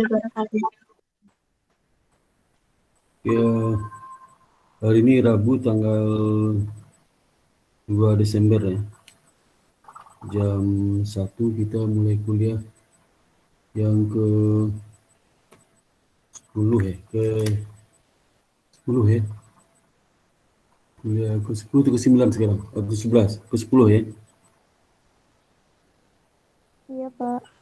wabarakatuh. Ya, hari ini Rabu tanggal 2 Desember ya. Jam 1 kita mulai kuliah yang ke 10 ya. Ke 10 ya. Kuliah ke 10 atau ke 9 sekarang. Ke 11, ke 10 ya. Iya, Pak.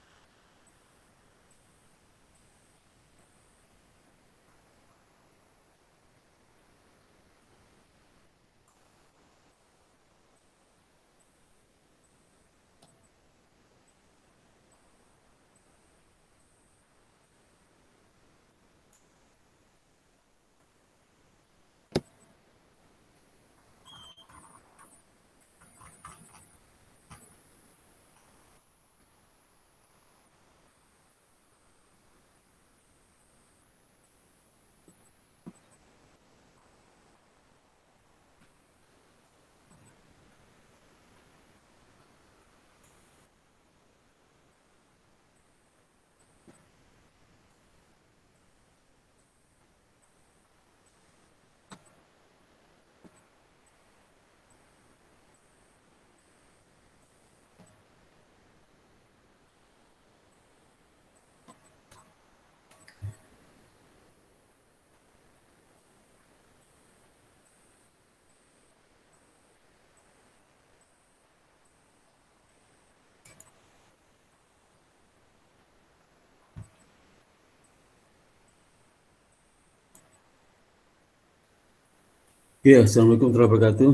Ya, Assalamualaikum warahmatullahi wabarakatuh.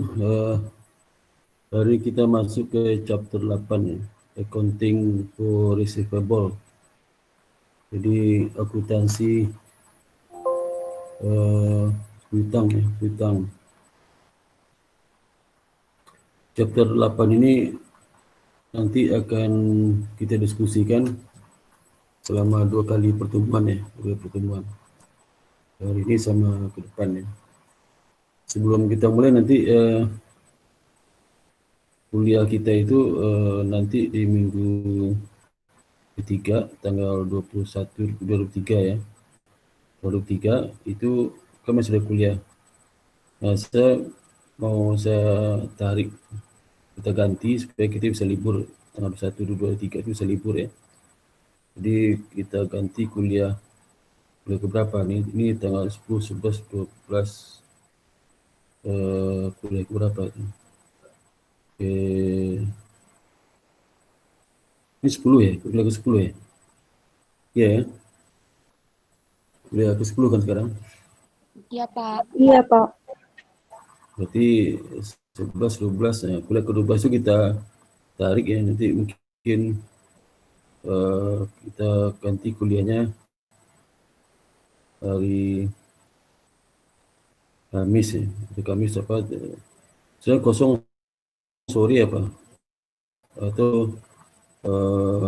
Hari kita masuk ke chapter 8 ya. Accounting for Receivable. Jadi akuntansi hutang ya, hutang. Chapter 8 ini nanti akan kita diskusikan selama 2 kali pertemuan ya, 2 pertemuan hari ini sama ke depan ya. Sebelum kita mulai nanti kuliah kita itu nanti di minggu ketiga tanggal 21 23 ya. 23 itu kami sudah kuliah. Nah, saya tarik, kita ganti supaya kita bisa libur tanggal 21, 22, 23 itu bisa libur ya. Jadi kita ganti kuliah ke berapa nih? Ini tanggal 10, 11, 12 kuliah ke berapa itu? Ini 10 ya, kuliah ke 10 ya? Iya ya, kuliah ke 10 kan sekarang. Iya, Pak. Iya, Pak. Berarti 11, 12 ya. Kuliah ke 12 itu kita tarik ya, nanti mungkin kita ganti kuliahnya hari Kamis ya. Hari Kamis apa? Saya kosong sore apa? Atau eh,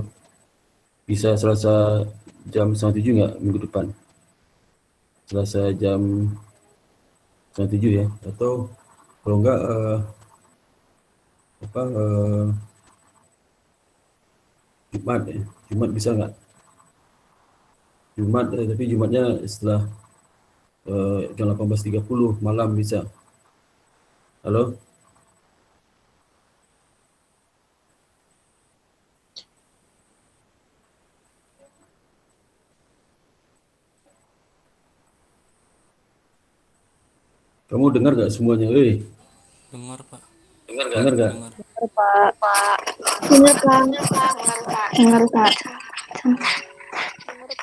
bisa Selasa jam 7 nggak minggu depan? Selasa jam 7 ya. Atau kalau enggak apa Jumat ya. Jumat bisa nggak? Jumat tapi Jumatnya setelah jam 18.30 malam bisa. Halo? Kamu dengar nggak semuanya? Dengar, Pak. Dengar nggak? Dengar. Benar, Pak. Dengar, Pak. Dengar, Pak.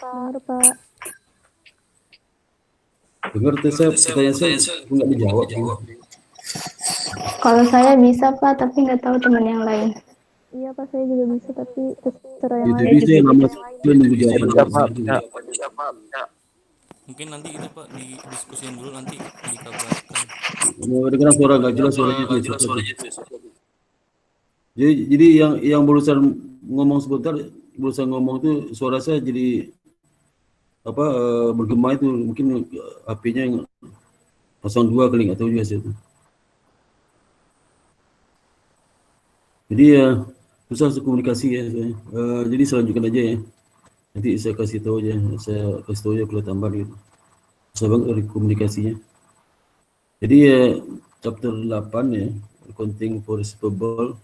Benar, Pak. Dengar tuh pertanyaan saya nggak dijawab nih. Kalau saya bisa, Pak, tapi nggak tahu teman yang lain. Iya, Pak. Saya juga bisa, tapi terserah yang Itu lain. bisa lama sekali nunggu jawaban Bisa dari Pak, saya. bisa. Mungkin nanti itu, Pak, didiskusin dulu, nanti dikabarkan. Mau dengar suara nggak jelas suaranya tuh. Jadi yang barusan ngomong sebentar, barusan ngomong itu suara saya jadi apa bergema itu mungkin HP-nya yang 02 kali nggak tahu juga saya itu. Jadi ya susah komunikasi ya. Jadi selanjutkan aja ya. Nanti saya kasih tahu kalau tambahan gitu. Sebab dari komunikasinya. Jadi chapter 8 ya, accounting for receivable.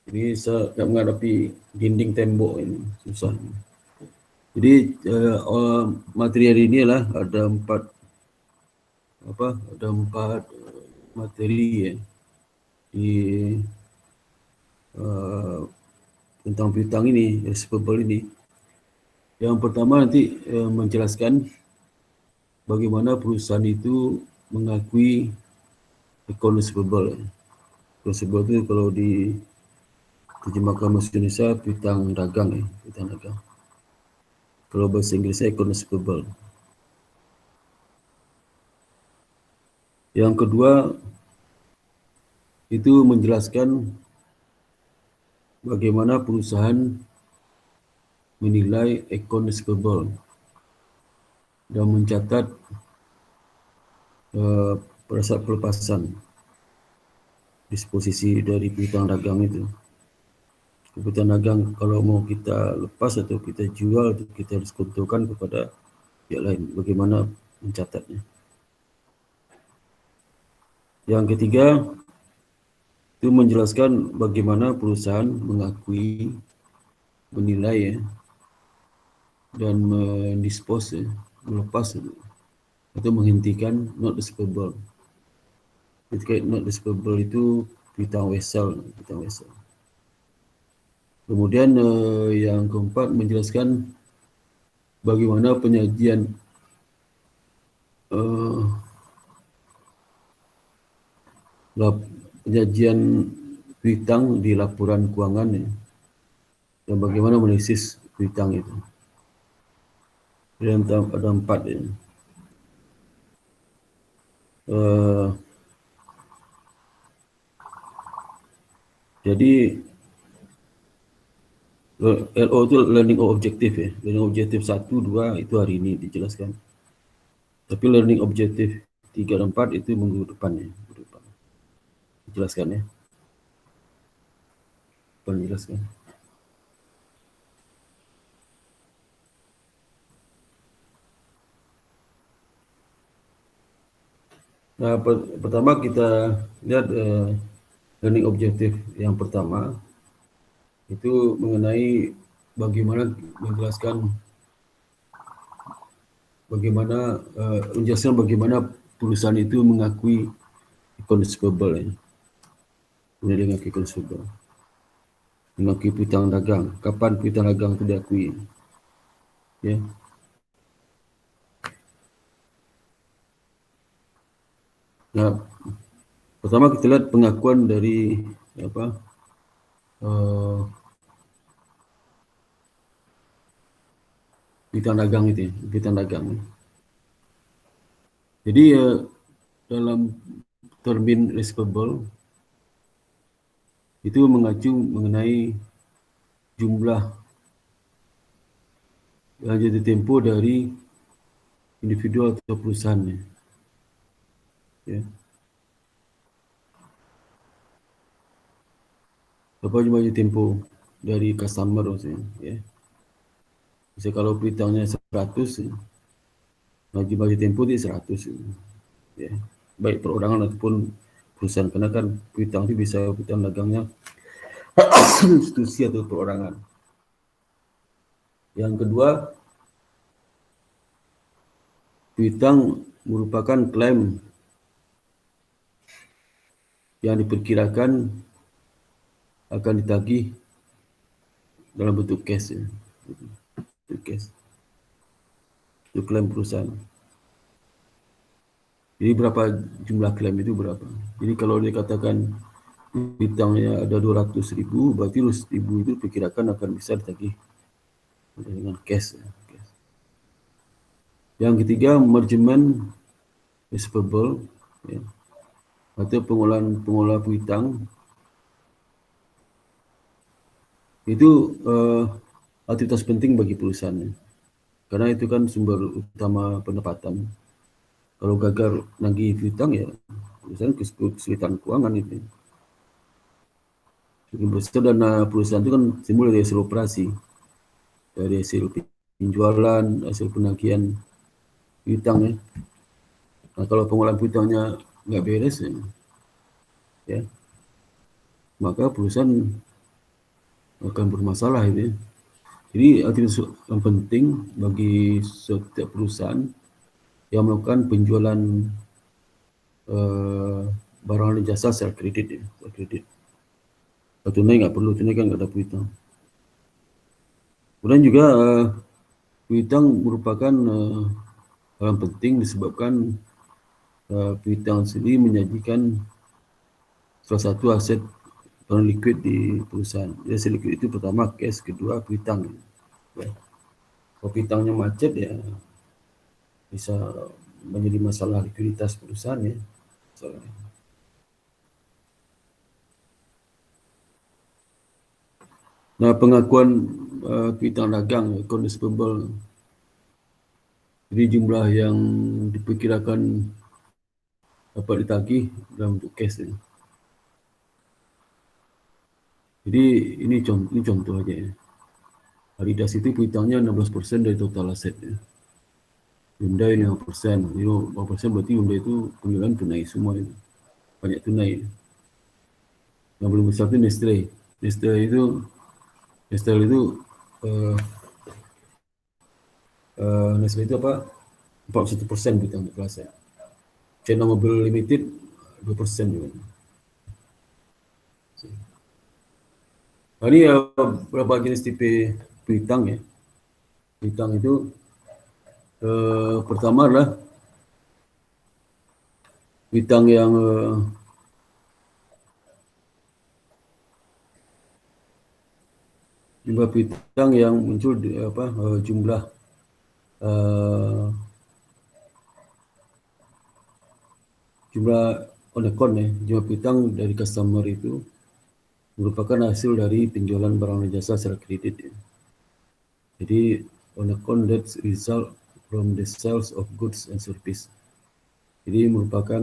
Ini saya menghadapi dinding tembok ini susah. Jadi materi hari ini lah ada empat materi ya di tentang piutang ini, receivable ini. Yang pertama nanti menjelaskan bagaimana perusahaan itu mengakui account receivable. Receivable itu kalau di terjemahkan bahasa Indonesia piutang dagang ya, piutang dagang. Kalau bahasa Inggrisnya account receivable. Yang kedua itu menjelaskan bagaimana perusahaan menilai account receivable dan mencatat pada saat pelepasan disposisi dari piutang dagang itu. Piutang dagang kalau mau kita lepas atau kita jual, kita harus kumpulkan kepada pihak lain. Bagaimana mencatatnya. Yang ketiga itu menjelaskan bagaimana perusahaan mengakui, menilai ya, dan mendispose ya, melepas atau menghentikan not receivable. Ketika not receivable itu piutang wesel. Kemudian yang keempat menjelaskan bagaimana penyajian piutang di laporan keuangan ya, dan bagaimana menalisis piutang itu. Dan ada empat ya. Jadi LO itu learning objective ya. Learning objective 1, 2 itu hari ini dijelaskan. Tapi learning objective 3 dan 4 itu minggu depan ya. Dijelaskan ya. Dijelaskan. Nah, pertama kita lihat learning objective yang pertama itu mengenai bagaimana menjelaskan bagaimana perusahaan itu mengakui account receivable ya. Kemudian mengakui account receivable. Mengakui piutang dagang. Kapan piutang dagang itu diakui? Ya. Nah, pertama kita lihat pengakuan dari piutang dagang itu, piutang dagang. Jadi dalam termin receivable itu mengacu mengenai jumlah yang jatuh tempoh dari individu atau perusahaan. Ya. Berapa jumlah jatuh tempoh dari customer maksudnya, ya. Misalnya kalau piutangnya 100, jumlah jatuh tempoh dia 100. Ya. Baik perorangan ataupun perusahaan, karena kan piutang itu bisa piutang dagangnya institusi atau perorangan. Yang kedua, piutang merupakan klaim yang diperkirakan akan ditagih dalam bentuk cash ya. Bentuk cash. Itu klaim perusahaan. Jadi berapa jumlah klaim itu berapa? Jadi kalau dia katakan piutangnya ada 200.000, berarti 200.000 itu perkirakan akan bisa ditagih dengan cash. Yang ketiga, manajemen receivable ya, atau pengelola piutang itu aktivitas penting bagi perusahaan ya. Karena itu kan sumber utama pendapatan. Kalau gagal nagih piutang ya perusahaan kesulitan keuangan itu. Besar dana perusahaan itu kan timbul dari hasil operasi. dari hasil penjualan, hasil penagihan piutang ya. Nah, kalau pengolahan piutangnya nggak beres ya, maka perusahaan akan bermasalah itu ya. Jadi yang penting bagi setiap perusahaan yang melakukan penjualan barang dan jasa secara kredit ya, secara kredit. Kalau tunai nggak perlu, tunai kan nggak ada piutang. Kemudian juga piutang merupakan hal yang penting disebabkan piutang sendiri menyajikan salah satu aset non liquid di perusahaan. Jadi aset liquid itu pertama cash, kedua piutang. Ya. Kalau piutangnya macet ya bisa menjadi masalah likuiditas perusahaan ya. Nah, pengakuan piutang dagang account receivable, jadi jumlah yang diperkirakan dapat ditagih dalam bentuk cash ya. Jadi ini contoh aja ya. Adidas itu piutangnya 16% dari total aset ya. Hyundai 5%. 5% berarti Hyundai itu penjualan tunai semua itu. Banyak tunai. Yang belum besar itu Nestle. Nestle itu Nestle itu apa? 41% piutang untuk kelas ya. China Mobile Limited 2% juga. Nah, ini beberapa jenis tipe piutang ya. Piutang itu pertama adalah piutang yang jumlah piutang yang muncul di jumlah jumlah on account ya, jumlah piutang dari customer itu merupakan hasil dari penjualan barang dan jasa secara kredit ya. Jadi on account that result from the sales of goods and service. Jadi merupakan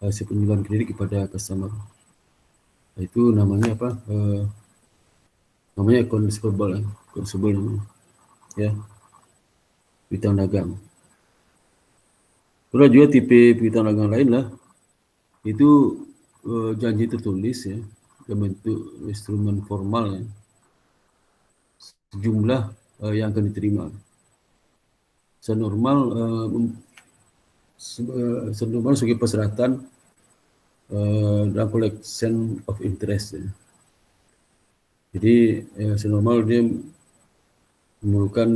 hasil penjualan kredit kepada customer. Itu namanya apa? Namanya account receivable ya. Piutang dagang. Ada juga tipe piutang dagang lain lah. Itu janji tertulis ya, dalam bentuk instrumen formal ya. Jumlah yang akan diterima. Senormal sebagai persyaratan dalam collection of interest ya. Jadi senormal dia memerlukan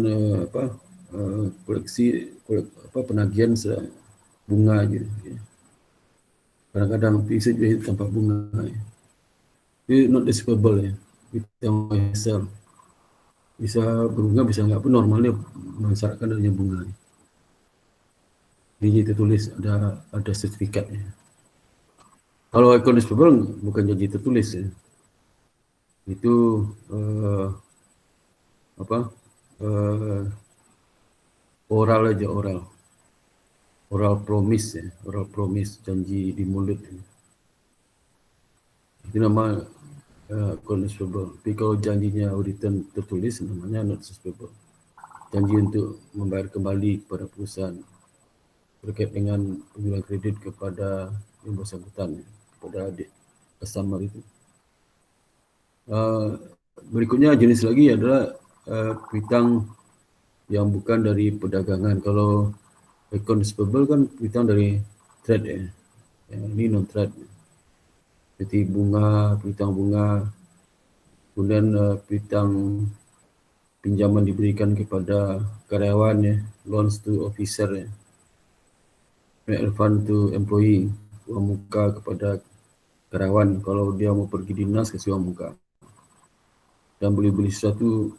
penagihan bunga aja ya. Kadang-kadang bisa juga tanpa bunga ya. Itu not receivable ya. Kita sell bisa berbunga bisa enggak pun normalnya mensyaratkan adanya bunga. Jadi tertulis ada sertifikatnya. Kalau account receivable bukan janji tertulis ya. Itu oral aja, oral promise ya, oral promise, janji di mulut ya. Itu nama account receivable. Tapi kalau janjinya written tertulis namanya not receivable. Janji untuk membayar kembali kepada perusahaan terkait dengan penjualan kredit kepada yang bersangkutan ya, kepada adik customer itu. Berikutnya jenis lagi adalah piutang yang bukan dari perdagangan. Kalau account receivable kan piutang dari trade ya. Ini non trade. Jadi bunga, piutang bunga, kemudian piutang pinjaman diberikan kepada karyawan ya, loans to officer ya, refund to employee, uang muka kepada karyawan kalau dia mau pergi dinas kasih uang muka. Dan beli sesuatu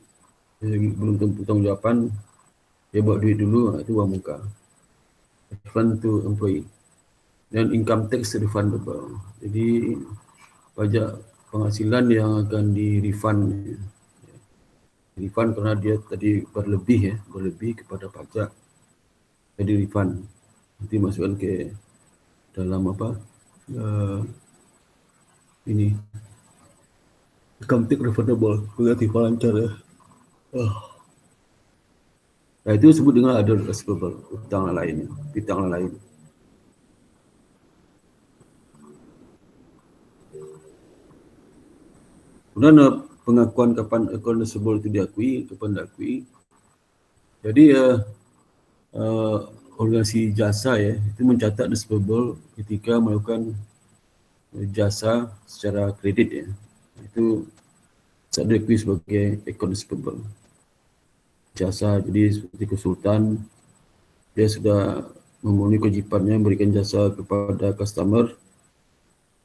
belum tentu tanggung jawaban, dia bawa duit dulu, itu uang muka. Refund to employee. Dan income tax refundable. Jadi pajak penghasilan yang akan di-refund. Refund karena dia tadi berlebih kepada pajak. Jadi refund. Nanti masukkan ke dalam ini. Income tax refundable. Relatif lancar ya. Nah, itu disebut dengan other receivable, hutang lain, piutang lain. Kemudian pengakuan kapan account receivable itu diakui, kapan diakui. Jadi organisasi jasa ya itu mencatat receivable ketika melakukan jasa secara kredit ya. Itu saat diakui sebagai account receivable. Jasa jadi seperti konsultan, dia sudah memenuhi kewajibannya memberikan jasa kepada customer,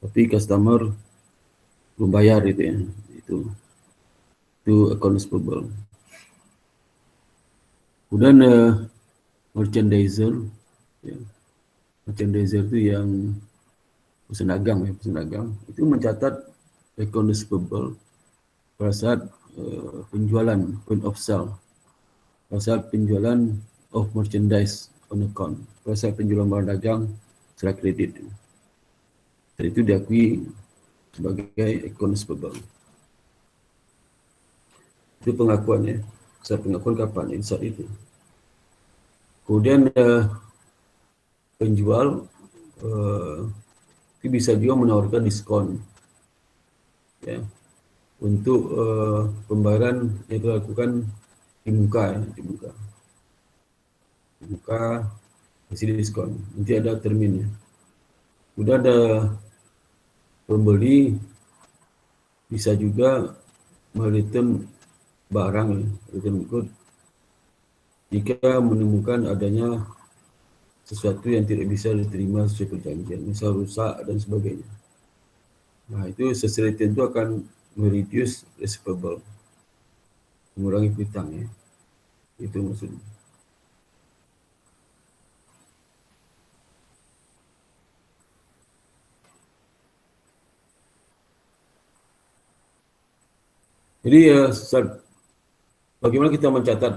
tapi customer belum bayar gitu ya. Itu account receivable. Kemudian merchandiser, ya. Merchandiser itu yang pesan dagang itu mencatat account receivable pada saat penjualan point of sale, pada saat penjualan of merchandise on account, pada saat penjualan barang dagang secara kredit. Dan itu diakui sebagai account receivable. Itu pengakuannya. Saat pengakuan kapan? Saat itu. Kemudian penjual itu bisa juga menawarkan diskon ya untuk pembayaran yang dilakukan di muka ya, di muka kasih diskon, nanti ada terminnya. Kemudian ada pembeli bisa juga mereturn barang ya, return good jika menemukan adanya sesuatu yang tidak bisa diterima sesuai perjanjian, misal rusak dan sebagainya. Nah, itu sesuai itu akan mereduce receivable, mengurangi piutang ya. Itu maksudnya. Jadi bagaimana kita mencatat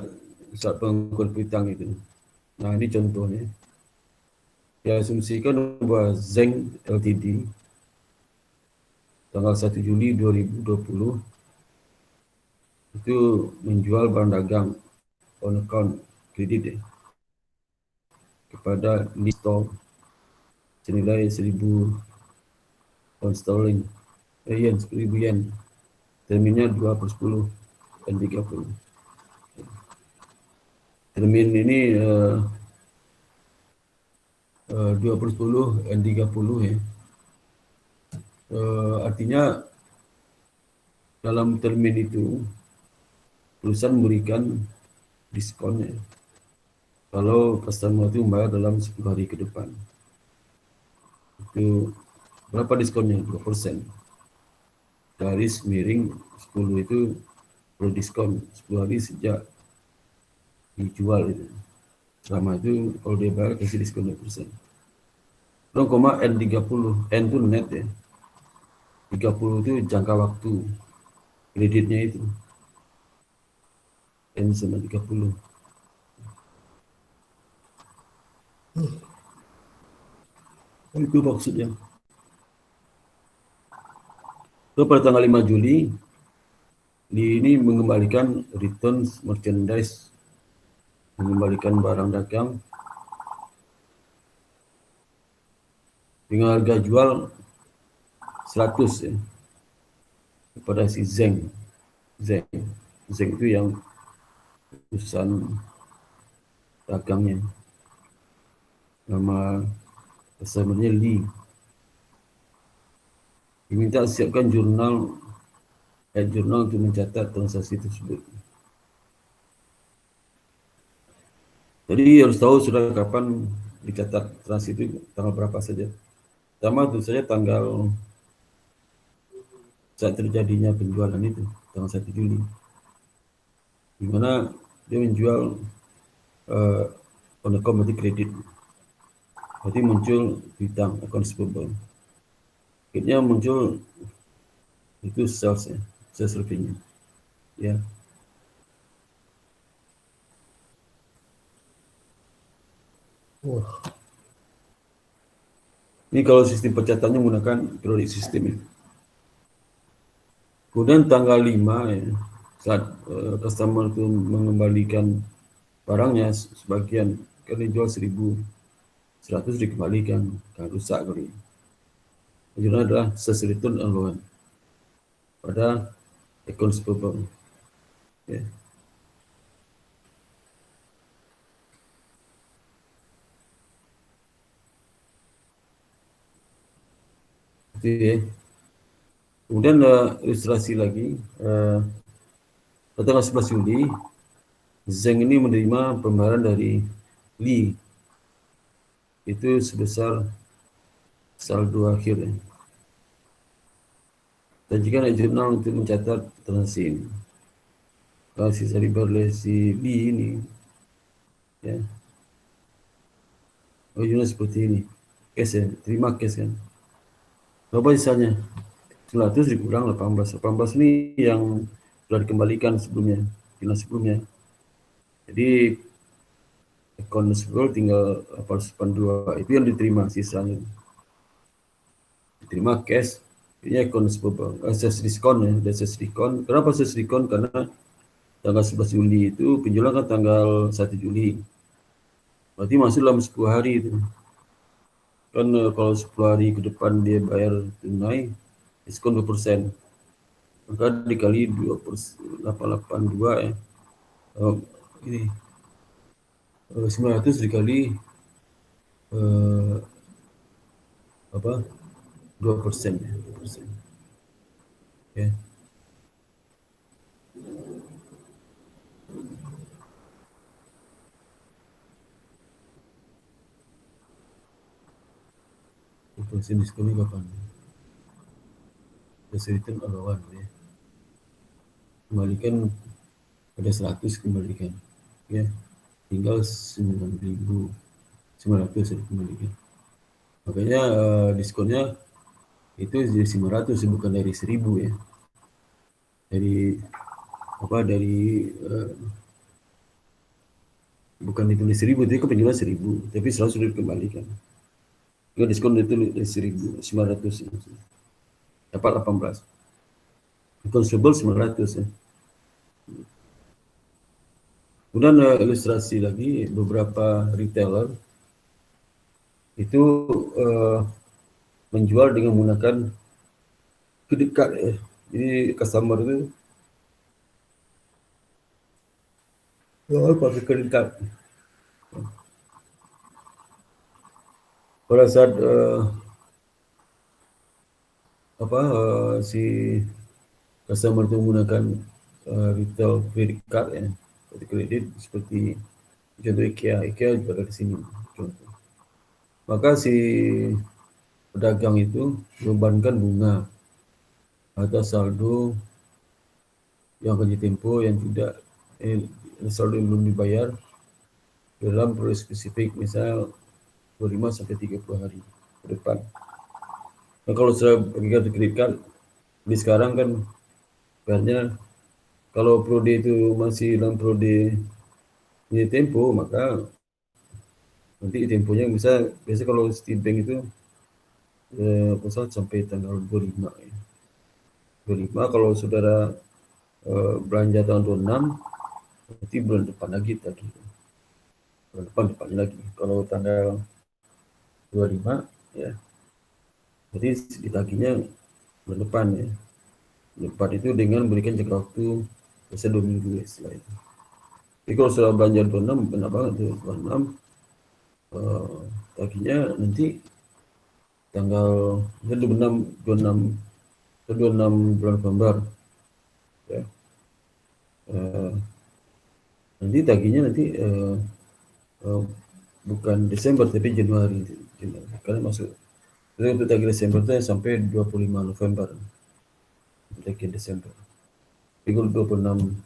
saat pengakuan piutang itu? Nah, ini contohnya. Diasumsikan bahwa Zeng Ltd tanggal 1 Juli 2020 itu menjual barang dagang on account kredit ya, kepada Listo senilai 1.000 pound sterling, yen, 1.000 yen, terminnya 2/10 dan 30. Termin ini 2/10 dan 30 ya. Artinya dalam termin itu perusahaan memberikan diskonnya kalau customer itu membayar dalam 10 hari ke depan. Itu berapa diskonnya? 2%. Garis miring 10 itu perlu diskon 10 hari sejak dijual itu. Selama itu kalau dia bayar kasih diskon 2%. 0,N30, N itu net ya. 30 itu jangka waktu kreditnya itu. N sama 30. Itu maksudnya. So, pada tanggal 5 Juli, ini mengembalikan returns merchandise, mengembalikan barang dagang dengan harga jual 100 ya, kepada si Zeng. Zeng itu yang urusan dagangnya. Nama customernya Lee. Diminta siapkan jurnal untuk mencatat transaksi tersebut. Jadi harus tahu sudah kapan dicatat transaksi itu, tanggal berapa saja. Pertama tentu saja tanggal saat terjadinya penjualan itu, tanggal 1 Juli. Di mana dia menjual on account berarti kredit. Berarti muncul piutang, account receivable. Akhirnya muncul itu sales ya, sales revenue. Ya. Wah. Ini kalau sistem pencatatannya menggunakan periodic system ya. Kemudian tanggal 5 ya, saat customer itu mengembalikan barangnya sebagian, kan dijual 1.100 dikembalikan, kan rusak kali. Tujuannya adalah return on loan pada accounts payable. Ya. Itu ya. Kemudian ilustrasi lagi, pada tanggal 11 Juli, Zeng ini menerima pembayaran dari Li, itu sebesar saldo akhir. Ya. Dan jika naik jurnal untuk mencatat transaksi ini, kalau sisa riba oleh si Li ini, ya, jurnal seperti ini, cash ya, terima cash kan. Berapa sisanya? 900 dikurang 18. 18 ini yang sudah dikembalikan sebelumnya, jurnal sebelumnya. Jadi akun receivable tinggal 882, itu yang diterima sisanya. Diterima cash, ini akun receivable. Sales diskon ya, ada sales diskon. Kenapa sales diskon? Karena tanggal 11 Juli itu penjualan kan tanggal 1 Juli. Berarti masuk dalam 10 hari itu. Kan kalau 10 hari ke depan dia bayar tunai, diskon 2%. Maka dikali 882 ya. Ini 900 dikali apa 2% ya, 2%. Ya. Persen diskonnya kapan? Return on loan ya. Kembalikan pada 100 kembalikan. Ya. Tinggal 9.900 ya kembalikan. Makanya diskonnya itu jadi 900 bukan dari 1.000 ya. Dari bukan ditulis 1.000, itu penjualan 1.000, tapi 100 sudah dikembalikan. Juga diskon itu 1.900 ya. Dapat 18. Consumable 900 ya. Kemudian ilustrasi lagi, beberapa retailer itu menjual dengan menggunakan credit card ya. Jadi customer itu pakai credit card. Pada saat si customer itu menggunakan retail credit card ya, kredit seperti contoh IKEA juga ada di sini contoh. Maka si pedagang itu membebankan bunga atau saldo yang akan ditempo yang tidak saldo yang belum dibayar dalam periode spesifik, misal 25 sampai 30 hari ke depan. Nah, kalau sudah pakai kartu kredit card di sekarang kan bayarnya, kalau periode itu masih dalam periode ini tempo, maka nanti temponya biasa kalau Citibank itu pasal sampai tanggal 25 ya. 25 kalau saudara belanja tahun 26, nanti bulan depan lagi tadi. Bulan depan lagi. Kalau tanggal 25 ya, jadi ditagihnya bulan depan ya. Depan itu dengan berikan jangka waktu biasa 2 minggu ya, setelah itu. Jadi kalau sudah belanja 26, benar banget tuh 26, tagihnya nanti tanggal 26 bulan November ya. Nanti tagihnya bukan Desember tapi Januari. Karena masuk jadi untuk tagih Desember itu sampai 25 November. Tagih Desember. Tapi kalau 26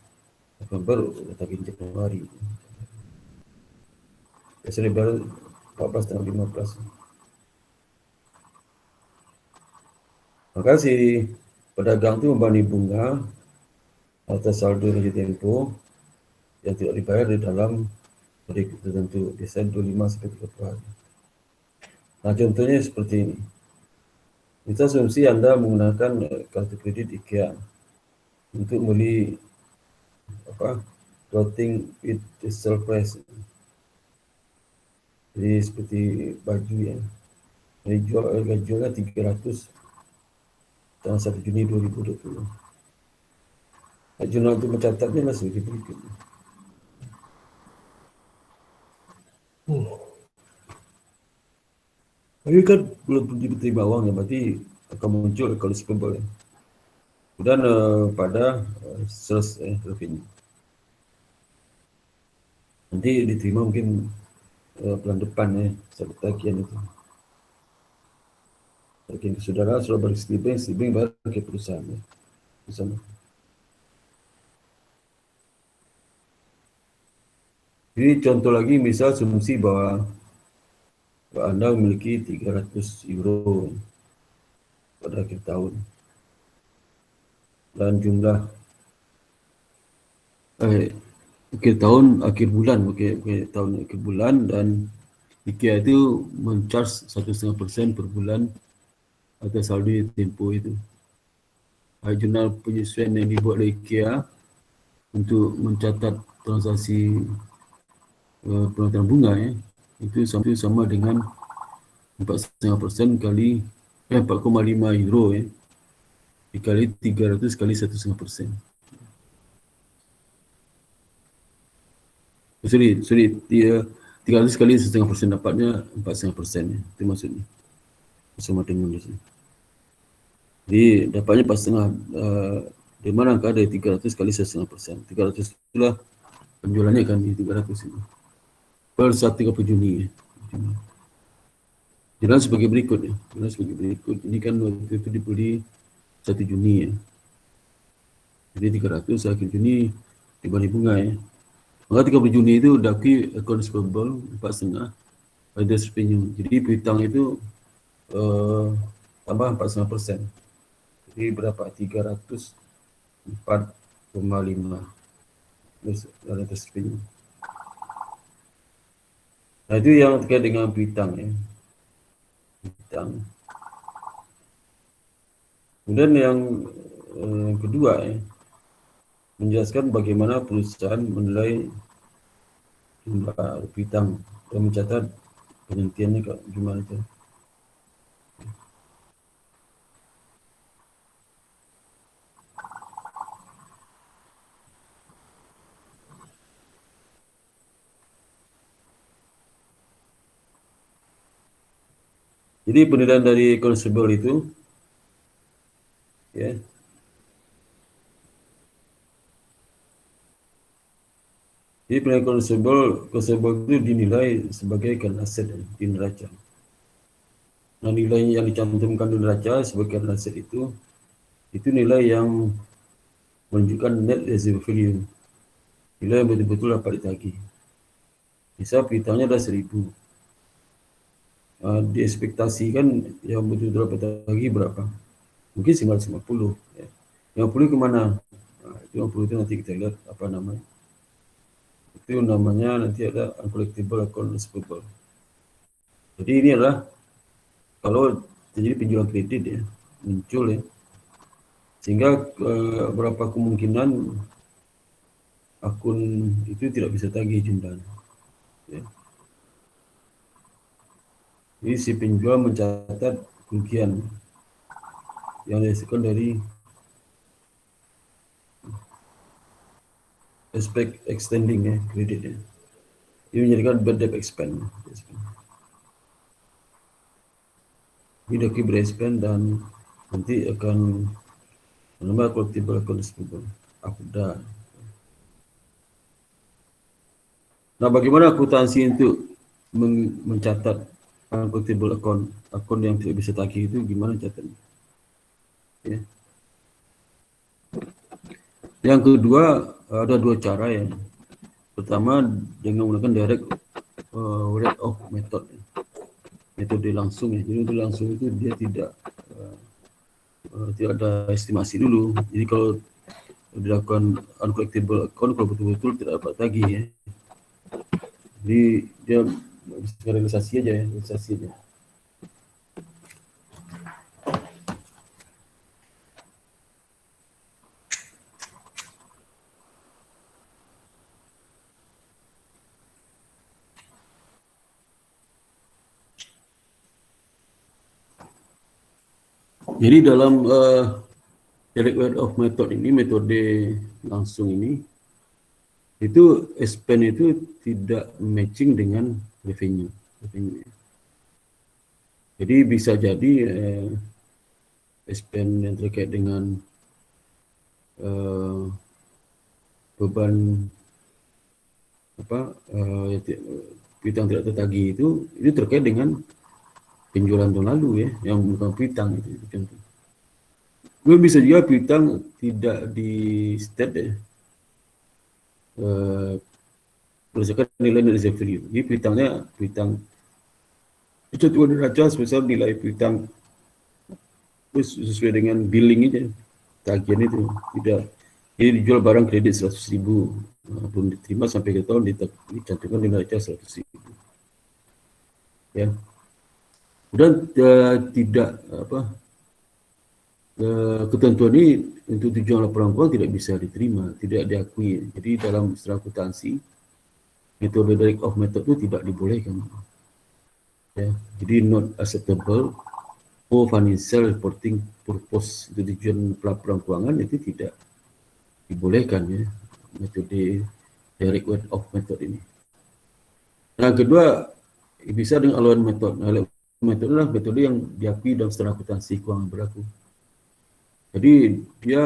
November tagih Januari. Biasanya baru 14 tanggal 15. Maka si pedagang itu membanding bunga atas saldo yang tempo yang tidak dibayar di dalam periode tertentu, biasanya 25 sampai 30 hari. Nah, contohnya seperti ini. Kita asumsi Anda menggunakan kartu kredit IKEA untuk beli clothing with the sale price. Jadi seperti baju ya. Harga jualnya 300 tanggal 1 Juni 2020. Jurnal untuk mencatatnya lah sebagai berikut. Ini kan belum diterima uang ya, berarti akan muncul kalau receivable ya. Dan pada sales revenue. Nanti diterima mungkin bulan depan ya, sampai tagihan itu. Tagihan ke saudara, sudah balik sleeping baru ke perusahaan ya. Bersama. Jadi contoh lagi, misal asumsi bahwa Anda memiliki 300 euro pada akhir tahun. Dan jumlah akhir bulan dan IKEA itu mencharge 1,5% per bulan atas saldo tempo itu. Jurnal penyesuaian yang dibuat oleh IKEA untuk mencatat transaksi penataan bunga ya, itu sama dengan 4,5% kali 4,5 euro ya, dikali 300 kali 1,5%. Sorry, 300 kali 1,5% dapatnya 4,5% ya, itu maksudnya. Sama dengan di sini. Jadi dapatnya 4,5, di mana angka dari 300 kali 1,5%. 300 itulah penjualannya kan di 300 ini. Per 30 Juni ya. Jelas sebagai berikut ya. Ini kan waktu itu dibeli 1 Juni ya. Jadi 300 akhir Juni dibalik bunga ya. Maka 30 Juni itu daki account receivable 4,5 ada revenue. Jadi piutang itu tambah 4,5%. Jadi berapa? 304,5 dalam revenue. Nah itu yang terkait dengan piutang ya. Piutang. Kemudian yang kedua ya, menjelaskan bagaimana perusahaan menilai jumlah piutang dan mencatat penghentiannya gimana itu. Jadi penilaian dari konsumable itu ya. Jadi penilaian konsumable itu dinilai sebagai aset di neraca. Nah, nilai yang dicantumkan di neraca sebagai aset itu nilai yang menunjukkan net reserve value. Nilai yang betul-betul dapat ditagih. Misal piutangnya adalah 1.000. Diekspektasikan yang betul-betul dapat ditagih berapa? Mungkin 950. Ya. 50 kemana? 50 itu nanti kita lihat apa namanya. Itu namanya nanti ada uncollectible account receivable. Jadi ini adalah kalau terjadi penjualan kredit ya, muncul ya. Sehingga berapa kemungkinan akun itu tidak bisa tagih jumlahnya. Ya. Jadi si penjual mencatat kerugian yang dihasilkan dari aspek extending ya, kredit ya. Ini menjadikan bad debt expense. Ini dah berexpand dan nanti akan menambah collectible account receivable. Akuda. Nah, bagaimana akuntansi untuk mencatat uncollectible akun yang tidak bisa tagih itu gimana catatnya? Ya. Yang kedua ada dua cara ya. Pertama dengan menggunakan direct write off method, metode langsung ya. Jadi untuk langsung itu dia tidak ada estimasi dulu. Jadi kalau dilakukan uncollectible account kalau betul-betul tidak dapat tagih ya. Jadi dia bisa realisasi aja ya, realisasi aja. Jadi dalam direct word of method ini, metode langsung ini, itu spend itu tidak matching dengan revenue. Jadi bisa jadi spend yang terkait dengan beban piutang tidak tertagih itu terkait dengan penjualan tahun lalu ya, yang bukan piutang itu contoh. Bisa juga piutang tidak di state ya, berdasarkan nilai reserve value. Jadi piutang ketentuan neraca sebesar nilai piutang sesuai dengan billing aja, tagihan itu tidak. Jadi dijual barang kredit 100.000, belum diterima sampai ke tahun dicantumkan nilai neraca 100.000. Ya. Dan tidak ketentuan ini untuk tujuan laporan keuangan tidak bisa diterima, tidak diakui. Jadi dalam istilah akuntansi, metode direct of method itu tidak dibolehkan. Ya, jadi not acceptable for financial reporting purpose, untuk tujuan pelaporan keuangan itu tidak dibolehkan ya, metode direct word of method ini. Nah, kedua, bisa dengan allowance method. Allowance method adalah metode yang diakui dalam standar akuntansi keuangan berlaku. Jadi dia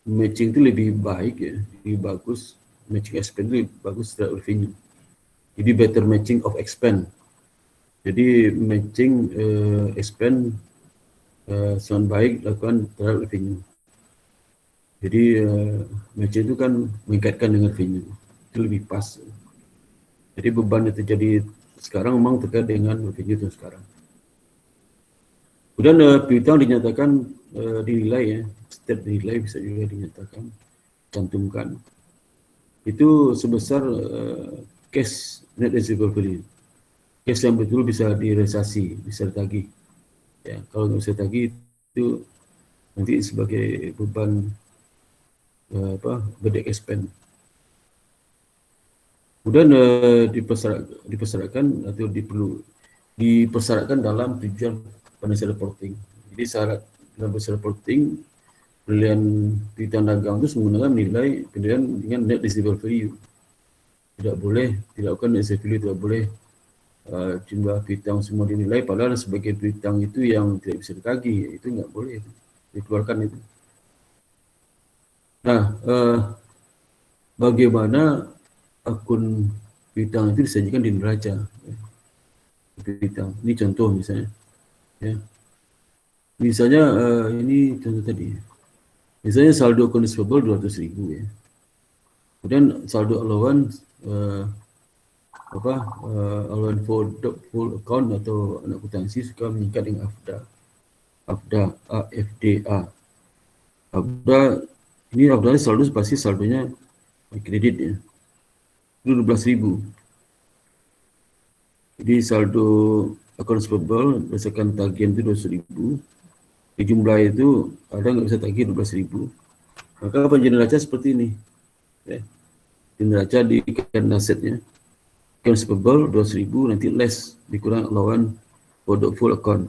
matching itu lebih baik ya, lebih bagus, matching expense itu lebih bagus terhadap revenue. Jadi better matching of expense. Jadi matching expense sangat baik lakukan terhadap revenue. Jadi matching itu kan mengaitkan dengan revenue, itu lebih pas. Jadi beban yang terjadi sekarang memang terkait dengan revenue itu sekarang. Kemudian piutang dinyatakan dinilai ya, state dinilai bisa juga dinyatakan, cantumkan. Itu sebesar cash net receivable value. Cash yang betul bisa direalisasi, bisa ditagih. Ya, kalau nggak bisa ditagih itu nanti sebagai beban bedek expense. Kemudian dipersyaratkan atau dipersyaratkan dalam tujuan financial reporting. Jadi syarat dalam financial reporting penilaian piutang dagang itu menggunakan nilai penilaian dengan net receivable value. Tidak boleh dilakukan net receivable value, tidak boleh jumlah piutang semua dinilai padahal sebagai piutang itu yang tidak bisa ditagih, itu nggak boleh dikeluarkan itu. Nah, bagaimana akun piutang itu disajikan di neraca? Piutang ini contoh misalnya, ya. Misalnya ini contoh tadi. Misalnya saldo account receivable 200.000 ya. Kemudian saldo allowance allowance for doubtful account atau anak akuntansi suka meningkat dengan AFDA. Ini AFDA saldo pasti saldonya kredit ya. Itu 12.000. Jadi saldo account receivable berdasarkan tagihan itu 200.000. Di jumlah itu ada nggak bisa tagih 12.000. Maka penjualan neraca seperti ini. Ya. Neraca diikat asetnya. Account receivable 200.000 nanti less dikurang allowance for doubtful account.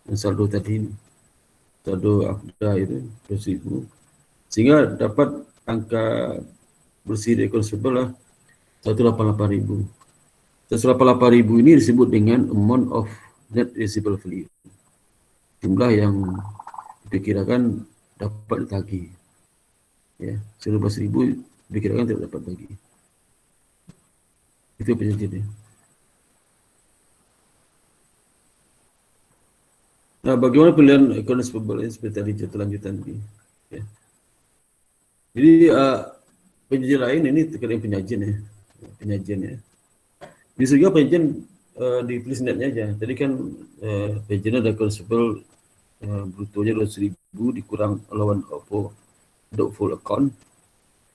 Dan saldo tadi ini. Saldo AFDA itu 200.000. Sehingga dapat angka bersih di account receivable lah 188.000. 188.000 ini disebut dengan amount of net receivable value. Jumlah yang diperkirakan dapat ditagih. Ya, 11.000 diperkirakan tidak dapat ditagih. Itu penjelasannya. Nah, bagaimana pilihan account receivable seperti tadi lanjutan ini? Ya. Jadi penyajian lain ini terkait dengan penyajian ya. Penyajian ya. Bisa juga penyajian ditulis netnya aja. Tadi kan penyajian ada account receivable brutonya 200.000 dikurang allowance for doubtful account,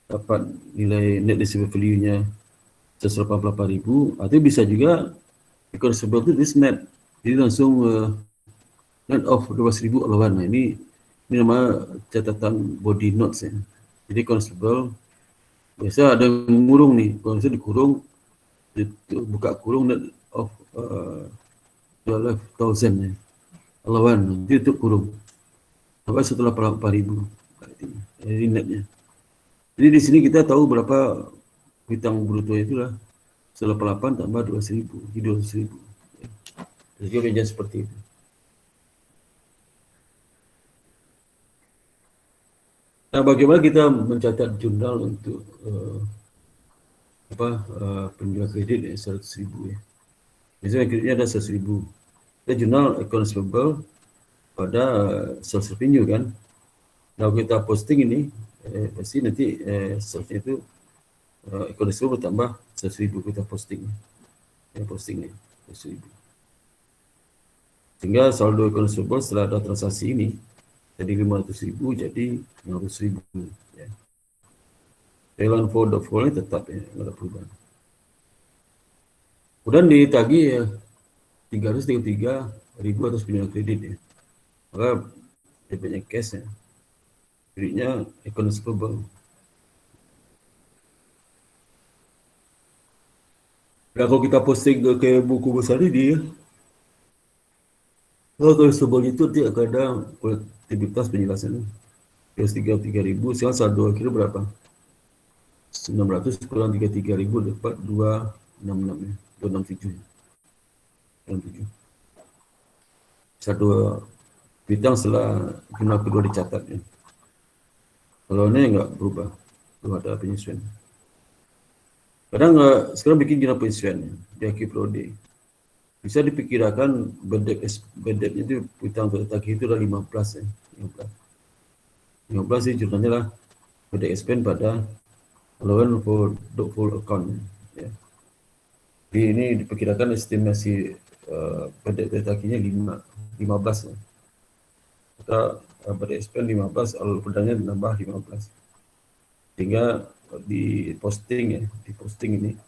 dapat nilai net receivable value-nya 188.000. Atau bisa juga account receivable itu this net, jadi langsung net of 12.000 allowance. Nah, ini nama catatan body notes ya. Jadi account receivable biasa ada mengurung nih, kalau misalnya dikurung, buka kurung net of 12,000 ya. allowance itu kurung. Apa setelah 4.000 jadi netnya. Jadi di sini kita tahu berapa piutang bruto itulah 8 tambah 2.000, 200.000. Jadi range seperti itu. Nah, bagaimana kita mencatat jurnal untuk penjual kredit 100.000 ya. Misalnya kreditnya ada 100.000. Kita jurnal accounts payable pada sales revenue kan. Kalau kita posting ini pasti nanti salesnya itu accounts payable tambah 100.000 kita posting. Posting nih 100.000. Sehingga saldo accounts payable setelah ada transaksi ini jadi 500.000 jadi 500.000 ya. Jalan for the full tetap ya, nggak ada perubahan. Kemudian ditagih ya 333.000 atas pinjaman kredit ya. Maka debitnya cash ya. Kreditnya accounts payable. Nah, kalau kita posting ke buku besar ini ya, kalau sebelum itu nanti akan ada kolektivitas penjelasannya. 333.000, sekarang saldo akhirnya berapa? 900 kurang 33.000 dapat 266 ya. 267 ya. 267. Satu bidang setelah jumlah kedua dicatat ya. Kalau ini enggak berubah, belum ada penyesuaian. Kadang sekarang bikin jumlah penyesuaian ya, di akhir periode. Bisa dipikirkan bad debt itu hutang tertagih itu adalah 15 ya. 15 sih jurnalnya lah bad debt expense pada allowance for doubtful account ya. Jadi ini diperkirakan estimasi bad debt tertagihnya 15 ya. Maka bad debt expense 15, allowance perdanya nambah 15. Sehingga di posting ini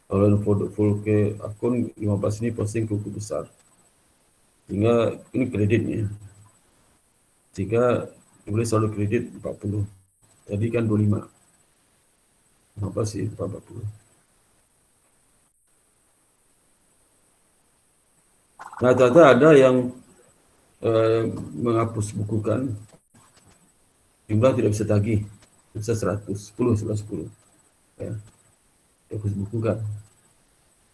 kalau full ke akun 15 ini posting ke buku besar. Sehingga ini kreditnya. Jika boleh saldo kredit 40. Tadi kan 25. 15 sih 40. Nah, ternyata ada yang menghapus bukukan jumlah tidak bisa tagih. Bisa 100, 10. Ya. Hapus bukukan.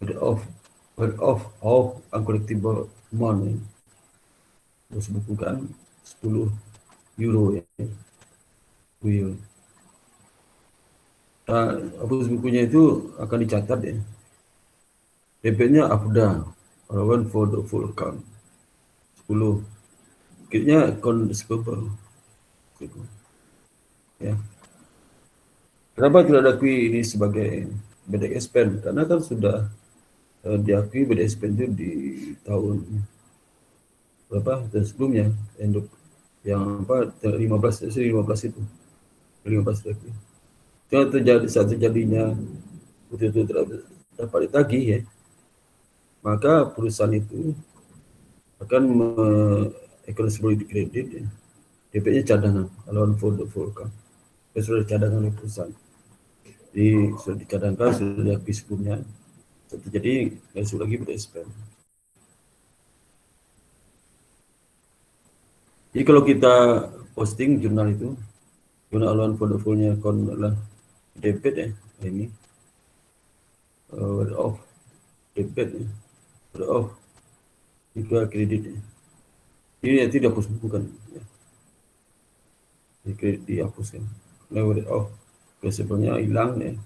Word of uncollectible amount ya. Terus bukukan 10 euro ya. Euro. Nah, hapus bukunya itu akan dicatat ya. Debitnya AFDA, allowance for the full account 10. Kreditnya account receivable. Ya. Kenapa tidak diakui ini sebagai bad debt expense? Karena kan sudah diakui bad debt expense itu di tahun berapa dan sebelumnya yang 15 itu 15 diakui. Kalau terjadi saat terjadinya betul-betul dapat ditagih ya, maka perusahaan itu akan accountable di kredit ya. DP-nya cadangan, allowance for the full account. Sudah cadangan oleh perusahaan. Jadi sudah dicadangkan, sudah diakui sebelumnya. Jadi nggak sudah lagi pada expense. Jadi kalau kita posting jurnal itu, jurnal allowance for the full-nya account adalah debit ya, ini word of debit ya, word of juga kredit ya. Ini nanti dihapus bukan ya. Di kredit dihapuskan. Nah, word of principalnya hilang ya.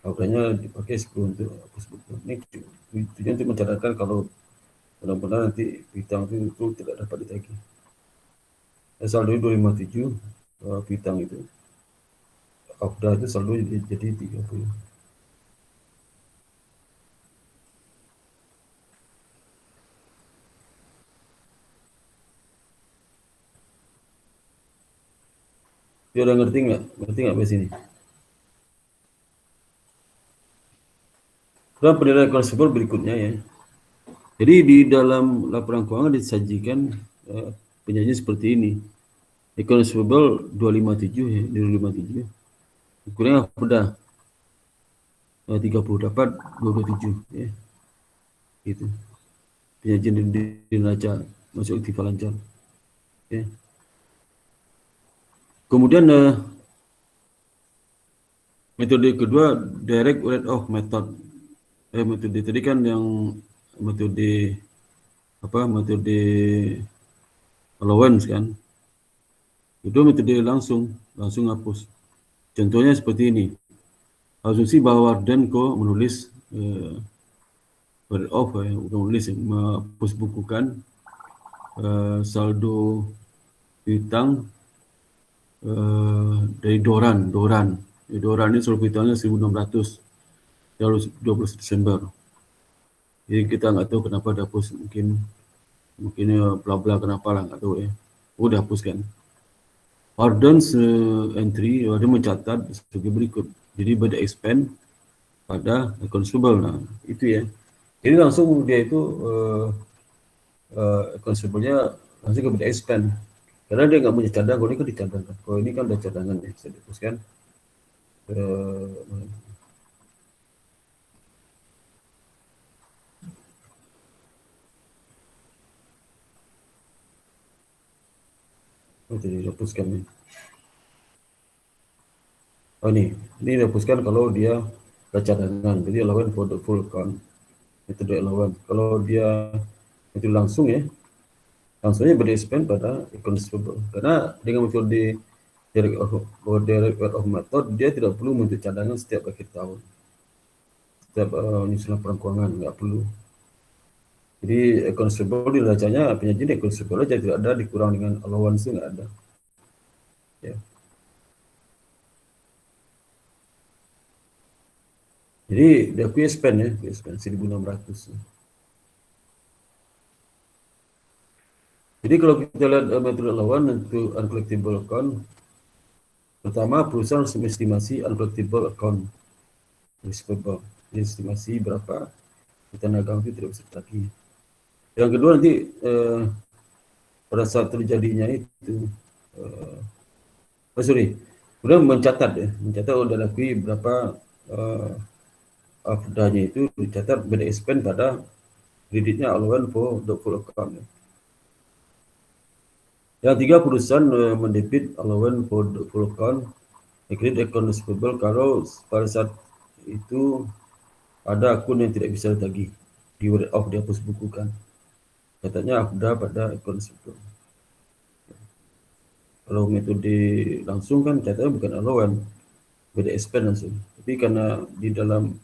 Akhirnya dipakai untuk hapus buku. Ini tujuan untuk mencatatkan kalau benar-benar nanti piutang itu tidak dapat ditagih. Saldo 257 piutang itu. AFDA itu saldo jadi 30. Dia udah ngerti nggak sampai sini? Dan penilaian konsumber berikutnya ya. Jadi di dalam laporan keuangan disajikan penyajian seperti ini. Accounts payable 257 ya, 257. Ukurnya udah 30 dapat 27 ya. Gitu. Penyajian di neraca masuk aktiva lancar. Okay. Kemudian metode kedua direct write-off method. Metode tadi kan yang metode metode allowance kan. Itu metode langsung hapus. Contohnya seperti ini. Asumsi bahwa Wardenko menulis write-off bukan menulis, menghapus bukukan saldo hutang dari Doran. Doran ini saldo hutangnya 1.600 lalu 12 Desember. Jadi kita nggak tahu kenapa dihapus, mungkin bla bla kenapa lah, nggak tahu ya. Udah hapuskan. Ordonance entry dia mencatat sebagai berikut. Jadi beda expand pada account receivable. Nah, itu ya. Jadi langsung dia itu account receivable-nya langsung ke beda expand. Karena dia nggak punya cadangan, kalau ini kan dicadangkan. Kalau ini kan ada cadangan ya, bisa dihapuskan. Jadi dihapuskan nih. Oh ini dihapuskan kalau dia ada cadangan. Jadi allowance for the full account. Metode allowance. Kalau dia itu langsung ya, langsungnya beri spend pada account receivable. Karena dengan metode direct of method, dia tidak perlu membentuk cadangan setiap akhir tahun. Setiap nyusun laporan keuangan, nggak perlu. Jadi account receivable diracanya penyajian account receivable aja, tidak ada dikurang dengan allowance, nggak ada. Ya. Jadi dia spend ya, spend 1.600. Jadi kalau kita lihat metode allowance untuk uncollectible account, pertama perusahaan harus estimasi uncollectible account receivable. Jadi estimasi berapa tenaga itu tidak bisa ditagih. Yang kedua nanti pada saat terjadinya itu kemudian mencatat udah lakui berapa afdanya itu dicatat beda spend pada kreditnya allowance for the full account. Yang tiga, perusahaan mendebit allowance for the full account, credit account receivable kalau pada saat itu ada akun yang tidak bisa ditagih, di write off, dihapus bukukan. Katanya afda pada account receivable. Kalau metode langsung kan catanya bukan allowance, beda spend langsung. Tapi karena di dalam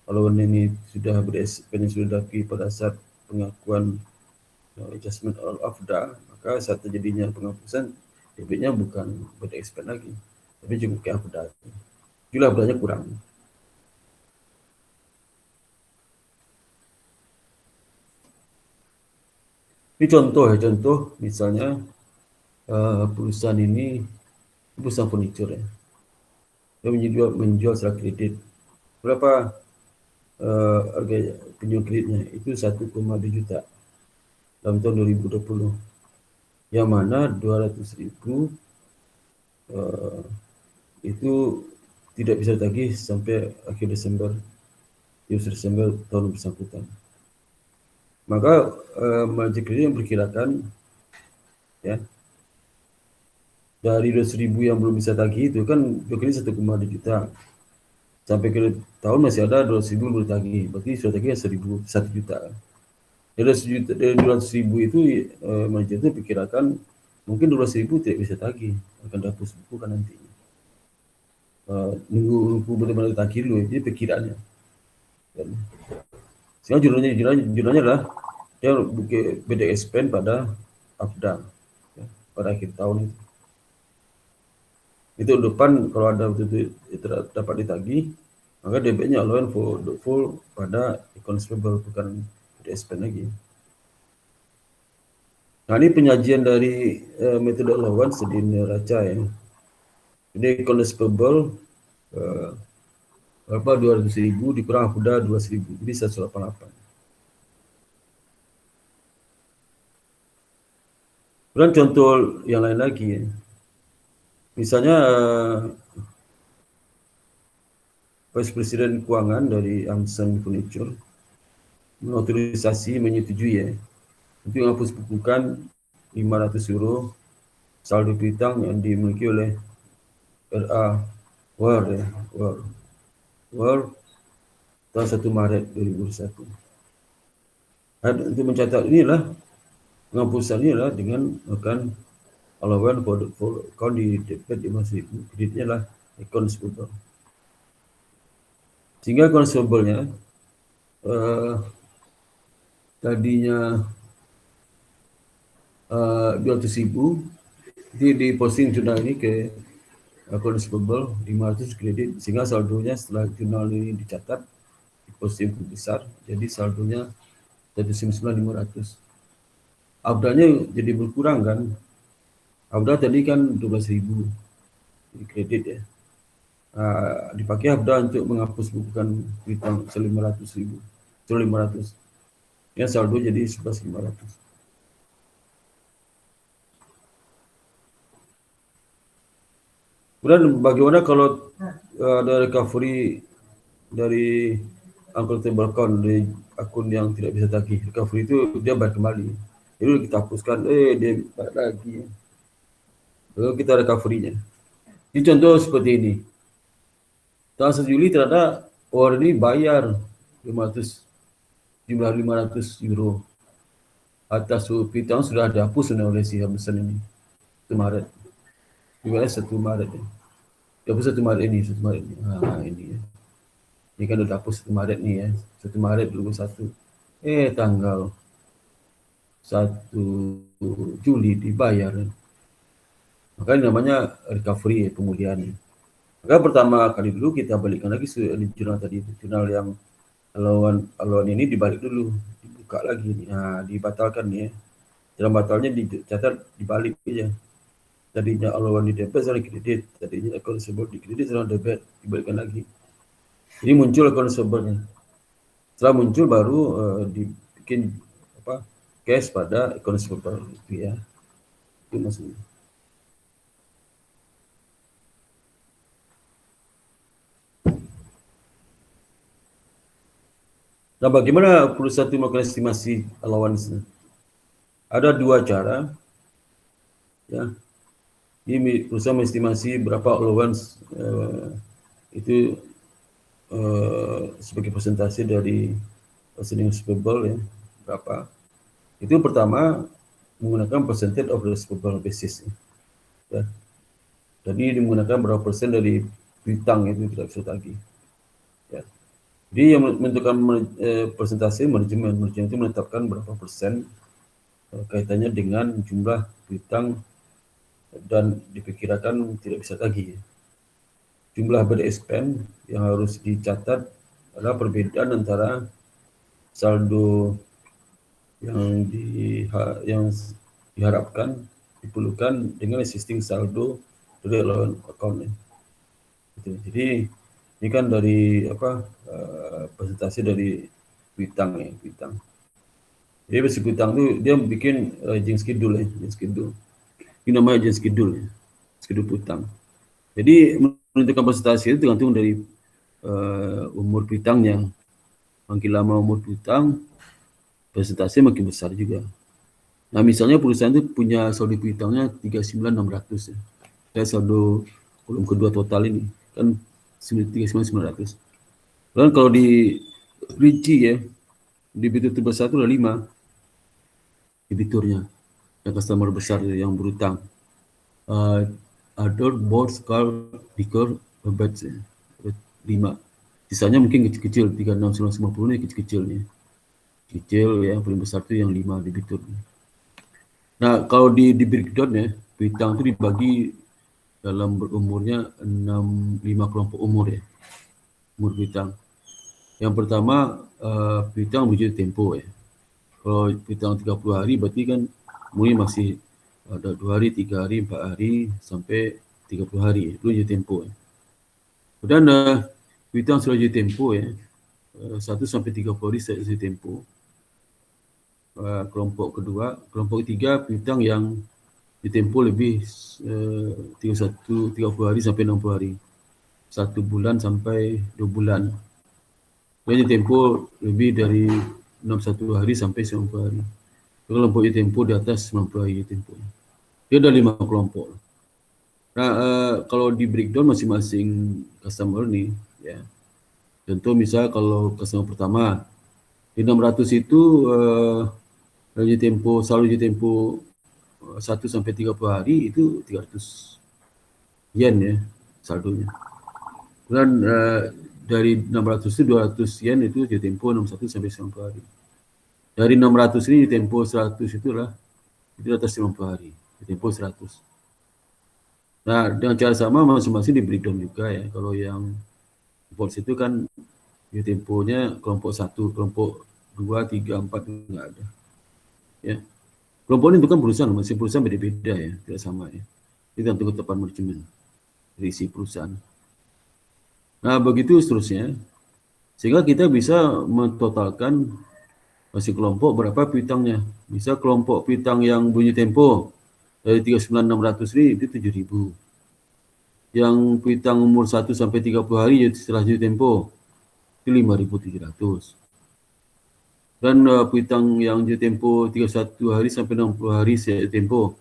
allowance ini sudah beda spend yang sudah ditagih pada saat pengakuan adjustment all afda, maka saat terjadinya penghapusan debitnya bukan beda expand lagi, tapi cukup ke afda. Jumlah afdanya kurang. Ini contoh misalnya perusahaan ini perusahaan furniture ya. Dia menjual secara kredit. Berapa harga penjual kreditnya? Itu 1,2 juta dalam tahun 2020. Yang mana 200.000 itu tidak bisa ditagih sampai akhir Desember tahun bersangkutan. Maka margin kredit yang perkirakan ya dari 200.000 yang belum bisa tagih itu kan kredit 1,2 juta sampai ke tahun masih ada 200.000 belum tagih, berarti sudah tagih 1 juta. Dari 200.000 itu margin itu perkirakan mungkin 200.000 tidak bisa tagih, akan dihapus buku kan nanti. Nunggu benar-benar tagih dulu, jadi perkiraannya. Sekarang judulnya adalah dia beda expand pada afda ya, pada akhir tahun itu depan kalau ada itu dapat ditagih, maka debitnya allowance for the full pada account receivable, bukan beda expand lagi. Nah ini penyajian dari metode allowance di neraca ya. Jadi account receivable berapa 200.000 dikurang afda 200.000, jadi 188. Kemudian contoh yang lain lagi ya. Misalnya Vice President Keuangan dari Amsan Furniture menotorisasi menyetujui ya untuk menghapus bukukan 500 euro saldo piutang yang dimiliki oleh RA World ya, World tahun 1 Maret 2021. Dan untuk mencatat inilah penghapusan inilah dengan akan allowance for account di debit di masih kreditnya lah account receivable. Sehingga account receivable-nya tadinya 200.000 di posting jurnal ini ke account receivable 500 kredit, sehingga saldonya setelah jurnal ini dicatat di posting besar, jadi saldonya 199.500. Abdanya jadi berkurang kan. Abda tadi kan 12.000 di kredit ya. Dipakai Abda untuk menghapus bukan piutang 500.000. 500. Ya saldo jadi 11.500. Kemudian bagaimana kalau ada recovery dari uncollectible account dari akun yang tidak bisa tagih? Recovery itu dia bayar kembali. Jadi kita hapuskan, dia bayar lagi. Lalu kita recovery-nya. Ini contoh seperti ini. Tanggal 1 Juli ternyata orang ini bayar 500 jumlah 500 euro atas piutang sudah dihapus oleh si Hamsan ini 1 Maret. Juga 1 Maret ya. Dihapus 1 Maret ini, 1 Maret ini. Ini ya. Ini kan sudah hapus 1 Maret nih ya. 1 Maret 2021. Tanggal 1 Juli dibayar. Makanya namanya recovery ya, pemulihan. Maka pertama kali dulu kita balikkan lagi di jurnal tadi, jurnal yang allowance ini dibalik dulu, dibuka lagi nih. Dibatalkan nih ya. Dalam batalnya dicatat dibalik aja. Tadinya allowance di debit sekarang kredit, tadinya account receivable di kredit sekarang debit, dibalikkan lagi. Jadi muncul account receivable-nya. Setelah muncul baru dibikin cash pada account receivable itu ya. Itu maksudnya. Nah, bagaimana perusahaan itu melakukan estimasi allowance? Ada 2 cara. Ya. Ini perusahaan mengestimasi berapa allowance itu sebagai persentase dari outstanding receivable ya, berapa. Itu pertama menggunakan percentage of receivable basis. Ya. Jadi menggunakan berapa persen dari piutang itu tidak bisa tagih. Ya. Jadi yang menentukan persentase manajemen itu menetapkan berapa persen kaitannya dengan jumlah piutang dan diperkirakan tidak bisa tagih. Jumlah bad expense yang harus dicatat adalah perbedaan antara saldo yang diharapkan diperlukan dengan existing saldo dari allowance account. Jadi ini kan dari presentasi dari piutang ya, piutang. Jadi besi piutang itu dia bikin aging schedule ya, aging schedule. Ini namanya aging schedule ya, schedule piutang. Jadi menentukan presentasi itu tergantung dari umur piutangnya. Makin lama umur piutang, presentasi makin besar juga. Nah misalnya perusahaan itu punya saldo piutangnya 39.600 ya. Kayak saldo kolom kedua total ini kan 39.900. Dan kalau di rinci ya, debitur terbesar itu ada 5 debiturnya, yang customer besar yang berutang. Adult, board, car, liquor, beds ya. 5. Sisanya mungkin kecil-kecil, 36.950 ini kecil-kecilnya. Kecil ya, paling besar itu yang 5 debitur. Nah, kalau di breakdown ya, piutang itu dibagi dalam berumurnya 5 kelompok umur ya. Umur piutang. Yang pertama piutang menuju tempo ya. Kalau piutang 30 hari berarti kan umurnya masih ada 2 hari, 3 hari, 4 hari sampai 30 hari. Itu menuju tempo ya. Kemudian piutang sudah menuju tempo ya. 1 sampai 30 hari menuju tempo. Kelompok kedua, kelompok ketiga piutang yang ditempo lebih 30 hari sampai 60 hari. 1 bulan sampai 2 bulan. Dan tempo lebih dari 61 hari sampai 90 hari. kelompok tempo di atas 90 hari tempo. Dia ada 5 kelompok. Nah, kalau di breakdown masing-masing customer nih, ya. Contoh misal kalau customer pertama di 600 itu selalu tempo 1 sampai 30 hari itu 300 yen ya saldonya. Kemudian dari 600 itu 200 yen itu tempo 61 sampai 90 hari. Dari 600 ini tempo 100 itulah itu atas 50 hari, tempo 100. Nah, dengan cara sama masing-masing di breakdown juga ya. Kalau yang Force itu kan temponya kelompok 1, kelompok 2, 3, 4 enggak ada. Ya. Kelompok ini itu kan perusahaan, masih perusahaan beda-beda ya, tidak sama ya. Itu tentu ketetapan manajemen dari si perusahaan. Nah, begitu seterusnya. Sehingga kita bisa mentotalkan masing kelompok berapa piutangnya. Bisa kelompok piutang yang bunyi tempo dari 39.600 ini itu 7.000. Yang piutang umur 1 sampai 30 hari setelah jatuh tempo itu 5.700. Dan piutang yang jatuh tempo 31 hari sampai 60 hari tempo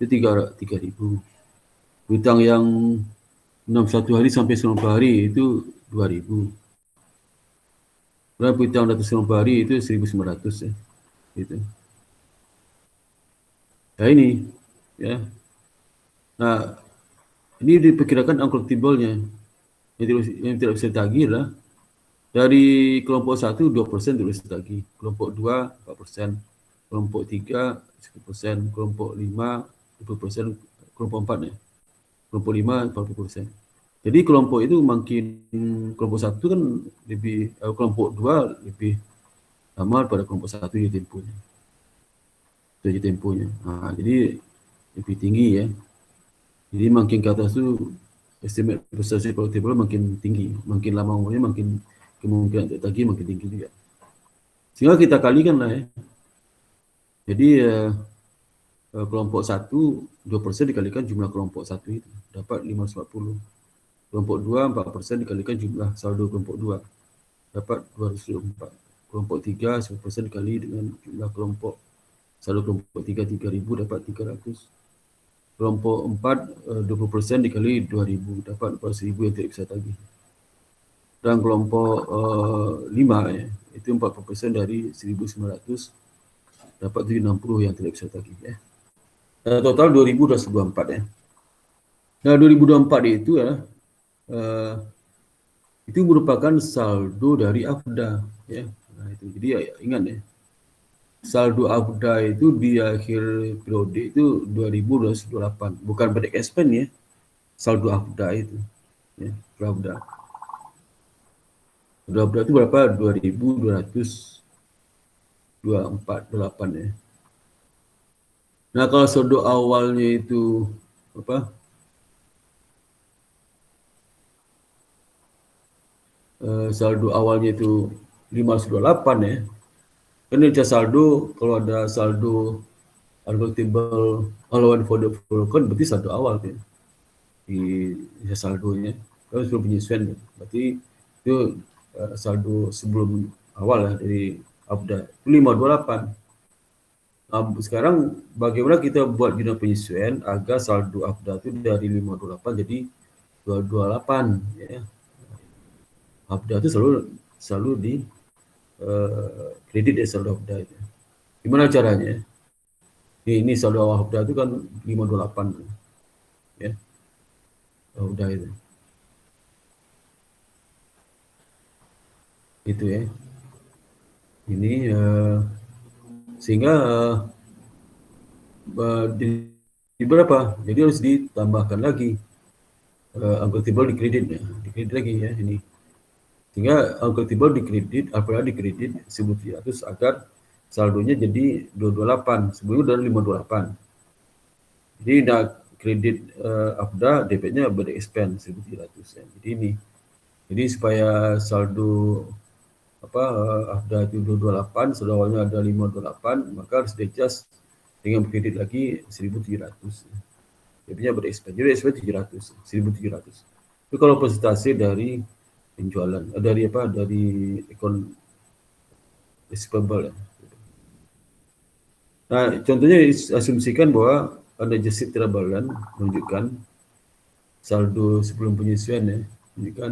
itu 3.000. Piutang yang 61 hari sampai 90 hari itu 2.000. Dan piutang 190 hari itu 1.900 ya. Gitu. Nah ini ya. Nah, ini diperkirakan uncollectible-nya yang tidak bisa ditagih lah. Dari kelompok 1 2% tidak bisa ditagih, kelompok 2 4%, kelompok 3 10%, kelompok 5 20%, kelompok 4 ya. Kelompok 5 40%. Jadi kelompok itu makin kelompok 1 kan lebih kelompok 2 lebih lama pada kelompok 1 di temponya. Jadi temponya. Nah, jadi lebih tinggi ya. Jadi makin ke atas tu estimate prestasi collectible makin tinggi, makin lama umurnya makin kemungkinan untuk tagih makin tinggi juga. Sehingga kita kalikan lah ya. Jadi kelompok 1 2% dikalikan jumlah kelompok 1 itu dapat 540. Kelompok 2 4% dikalikan jumlah saldo kelompok 2 dapat 204. Kelompok 3 10% dikali dengan jumlah kelompok saldo kelompok 3 3.000 dapat 300. Kelompok 4 20% dikali 2.000 dapat 4.000 yang tidak bisa tagih. Dan kelompok 5 ya, itu 40% dari 1.900 dapat 760 yang tidak bisa tagih ya. Total 2.224 ya. Nah 2024 itu ya itu merupakan saldo dari AFDA ya. Nah itu jadi ya, ingat ya. Saldo AFDA itu di akhir periode itu 2.228, bukan pada expense ya. Saldo AFDA itu ya, AFDA. Saldo AFDA itu berapa? 2.224 ya. Nah, kalau saldo awalnya itu apa? Saldo awalnya itu 528 ya. Kan ada saldo, kalau ada saldo uncollectible allowance for the kan berarti saldo awal kan di saldonya kalau sebelum penyesuaian berarti itu saldo sebelum awal ya dari AFDA itu 528. Sekarang bagaimana kita buat jurnal penyesuaian agar saldo AFDA itu dari 528 jadi 228 ya. AFDA itu selalu di kredit ya saldo AFDA itu. Gimana caranya? Ini saldo AFDA itu kan 528 ya. AFDA itu. Itu ya. Ini sehingga di berapa? Jadi harus ditambahkan lagi uncollectible di kredit ya, di kredit lagi ya ini. Sehingga uncollectible di kredit, apabila di kredit 1.300 agar saldonya jadi 228, sebelumnya dari 528. Jadi nak kredit AFDA DP-nya ber-expand 1.300 ya. Jadi ini. Jadi supaya saldo AFDA itu 228, saldo awalnya ada 528, maka harus di-adjust dengan kredit lagi 1.700. Jadinya ber-expand. Jadi expand 700, 1.700. Itu kalau presentasi dari penjualan, dari account receivable ya. Nah, contohnya asumsikan bahwa ada adjusted trial balance menunjukkan saldo sebelum penyesuaian ya, menunjukkan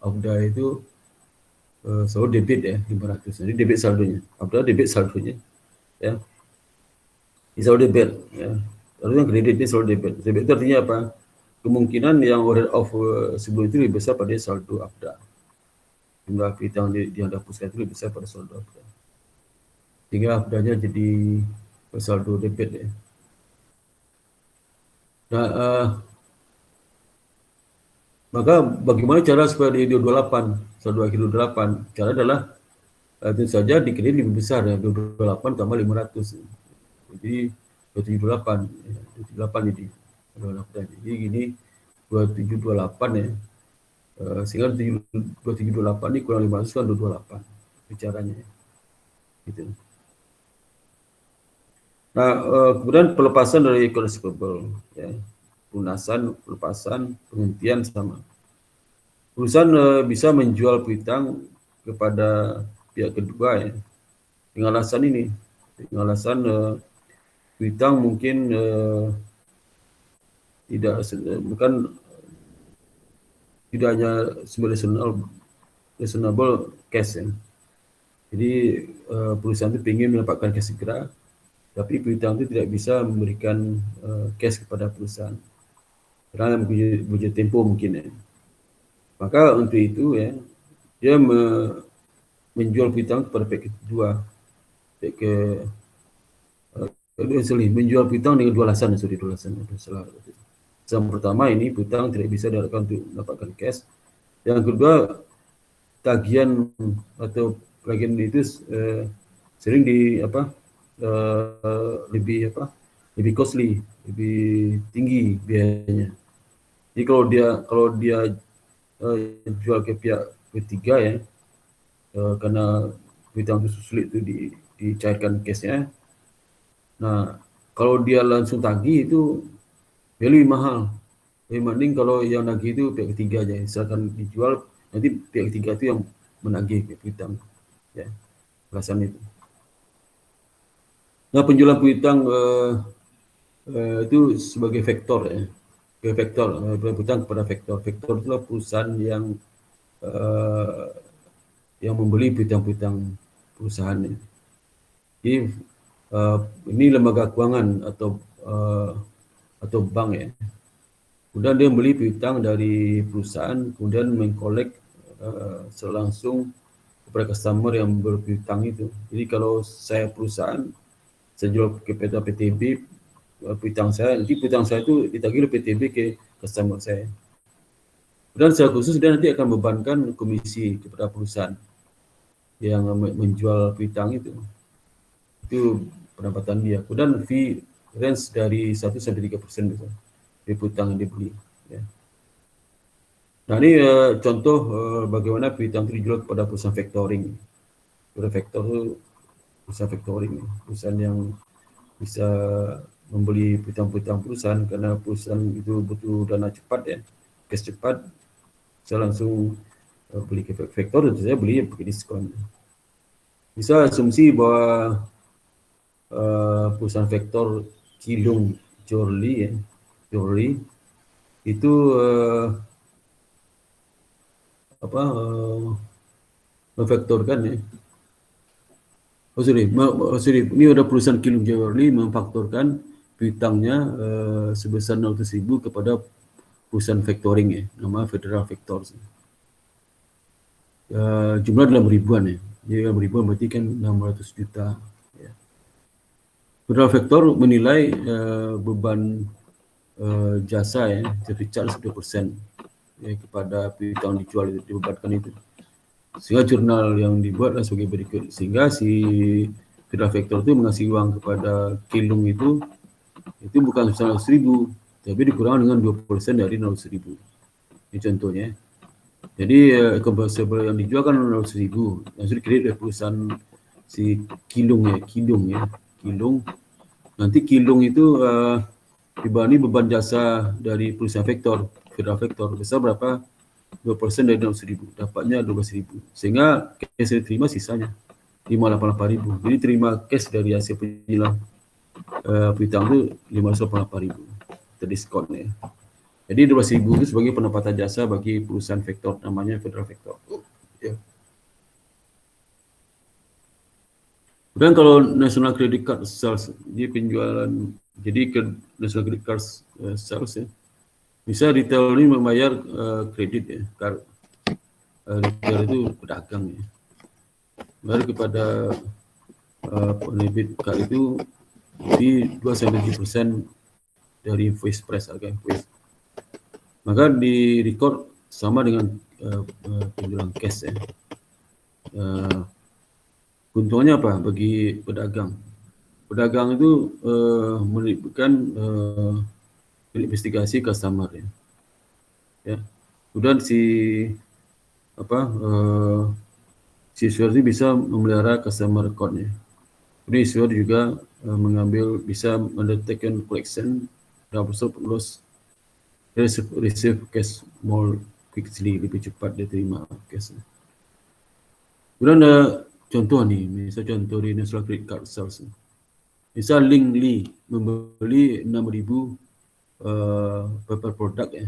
AFDA itu selalu debit ya 500. Jadi debit saldonya, AFDA debit saldonya ya. Ini selalu debit ya. Lalu yang kredit ini selalu debit. Debit itu artinya apa? Kemungkinan yang order of sebelum itu lebih besar pada saldo AFDA. Jumlah piutang yang dihapuskan itu lebih besar pada saldo AFDA. Sehingga AFDA-nya jadi saldo debit ya. Nah, maka bagaimana cara supaya di 228, saldo akhir 228? Cara adalah tentu saja di kredit lebih besar ya, 228 tambah 500. Jadi 278, ya, 278 jadi. Jadi gini, 2728 ya. Sehingga 2728 ini kurang 500 kan 228 bicaranya. Gitu. Nah, kemudian pelepasan dari accounts receivable ya. Pelunasan, pelepasan, penghentian sama. Perusahaan bisa menjual piutang kepada pihak kedua ya. Dengan alasan ini, dengan alasan piutang mungkin bukan tidak hanya sebagai reasonable cash ya. Jadi perusahaan itu ingin mendapatkan cash segera, tapi piutang itu tidak bisa memberikan cash kepada perusahaan karena budget tempo mungkin ya. Maka untuk itu ya dia menjual piutang kepada pihak kedua, menjual piutang dengan dua alasan. Yang pertama ini piutang tidak bisa dilakukan untuk mendapatkan cash. Yang kedua tagihan atau tagihan itu sering lebih costly, lebih tinggi biayanya. Jadi kalau dia jual ke pihak ketiga ya, karena piutang itu sulit itu dicairkan cashnya. Nah, kalau dia langsung tagih itu dia lebih mahal. Lebih mending kalau yang nagih itu pihak ketiga aja. Misalkan dijual, nanti pihak ketiga itu yang menagih ke piutang. Ya, alasan itu. Nah, penjualan piutang itu sebagai vektor ya. Piutang kepada vektor. Vektor itulah perusahaan yang membeli piutang-piutang perusahaan ya. Jadi ini lembaga keuangan atau bank ya. Kemudian dia membeli piutang dari perusahaan, kemudian mengkolek langsung kepada customer yang berpiutang itu. Jadi kalau saya perusahaan, saya jual ke PTB piutang saya, nanti piutang saya itu ditagih oleh PTB ke customer saya. Dan secara khusus dia nanti akan membebankan komisi kepada perusahaan yang menjual piutang itu. Itu pendapatan dia. Kemudian fee range dari 1 sampai 3% gitu. Dari piutang yang dibeli. Ya. Nah ini contoh bagaimana piutang itu dijual kepada perusahaan factoring. Factor itu perusahaan factoring, perusahaan yang bisa membeli piutang-piutang perusahaan karena perusahaan itu butuh dana cepat ya, cash cepat, saya langsung beli ke factor, dan saya beli pakai diskon. Bisa asumsi bahwa perusahaan factor Kilung Jorli ya, Jorli itu memfaktorkan ya. Ini ada perusahaan Kilung Jorli memfaktorkan piutangnya sebesar 600.000 kepada perusahaan factoring ya, nama Federal Factors. Jumlah dalam ribuan ya. Jadi dalam ribuan berarti kan 600 juta. Ya. Federal Factor menilai beban jasa ya, jadi charge 10% ya, kepada piutang dijual itu, dibebankan itu. Sehingga jurnal yang dibuatlah sebagai berikut. Sehingga si Federal Factor itu mengasih uang kepada Kilung itu bukan 100.000, tapi dikurangkan dengan 20% dari 100.000. Ini contohnya. Jadi convertible yang dijual kan 100.000, langsung dikredit oleh perusahaan si Kilung ya, Kilung. Nanti Kilung itu dibanding beban jasa dari perusahaan Factor, Federal Factor, besar berapa? 2% dari 100.000, dapatnya 12.000. Sehingga cash diterima sisanya. 588.000. Jadi terima cash dari hasil penjualan piutang itu 588.000 terdiskon ya. Jadi 12.000 itu sebagai pendapatan jasa bagi perusahaan vektor, namanya Federal Vektor. Ya. Dan kalau National Credit Card Sales, dia penjualan, jadi ke National Credit Card Sales ya, bisa retail ini membayar kredit ya, retail itu pedagang ya. Bayar kepada penerbit card itu di 2-7% dari invoice price, harga invoice. Maka di record sama dengan penjualan cash ya. Keuntungannya apa bagi pedagang? Pedagang itu melibatkan investigasi customer ya. Ya. Kemudian si issuer itu bisa memelihara customer record-nya. Jadi issuer juga bisa mendetekan collection dan stop loss, receive cash more quickly, lebih cepat dia terima cash. Kemudian ada contoh nih, misal contoh di National Credit Card Sales. Misal Link Lee membeli 6.000 paper product ya,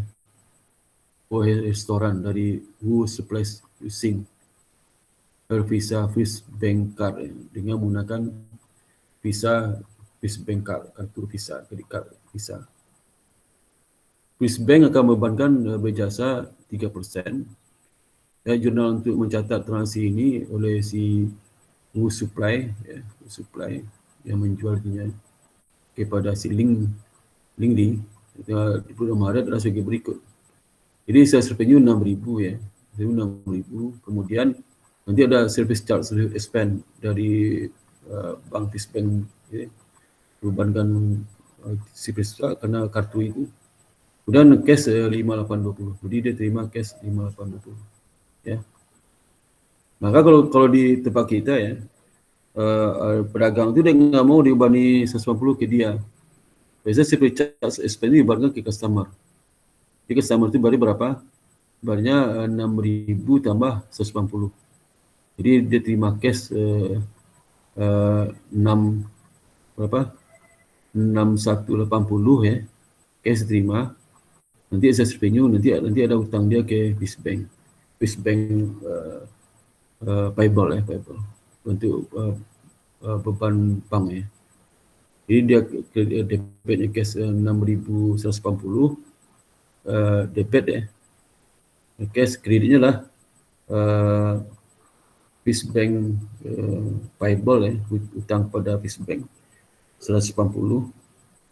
restoran dari Who Supplies Using Visa Fish Bank Card ya, dengan menggunakan Visa Fish Bank Card, kartu Visa, kredit card Visa. Fish Bank akan membebankan berjasa 3%. Ya, jurnal untuk mencatat transaksi ini oleh si Who Supply, ya, Who Supply yang menjualnya kepada si Link Lee. Di bulan Maret adalah sebagai berikut. Jadi saya revenue 6.000 ya, 6.000. Kemudian nanti ada service charge, service expense dari Bank Fish Bank ya, bebankan service charge karena kartu itu. Kemudian cash 5.820. Jadi dia terima cash 5.820 ya. Maka kalau di tempat kita ya, pedagang itu dia nggak mau diubani 180 ke dia. Biasanya service charge expense dibebankan ke customer. Jadi customer itu bayar berapa? Bayarnya 6.000 tambah 180. Jadi dia terima cash 6180 ya. Cash terima. Nanti access revenue nanti ada utang dia ke Fish Bank. Fish Bank payable ya, payable untuk beban bank ya. Jadi dia debitnya cash 6.180 debit ya. Cash kreditnya lah Fish Bank payable ya, utang pada Fish Bank 180,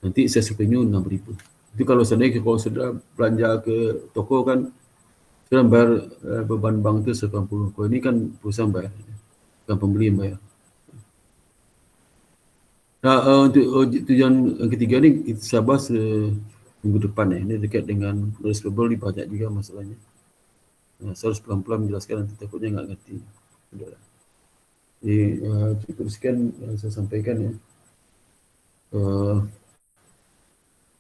nanti saya revenue 6.000. Itu kalau sudah belanja ke toko kan sudah bayar beban bank itu 180. Kalau ini kan perusahaan bayar, bukan pembeli yang bayar. Nah, untuk tujuan yang ketiga ni kita sabar minggu depan ya. Ini dekat dengan receivable ni banyak juga masalahnya. Saya harus pelan-pelan menjelaskan, nanti takutnya nggak ngerti. Jadi cukup sekian yang saya sampaikan ya.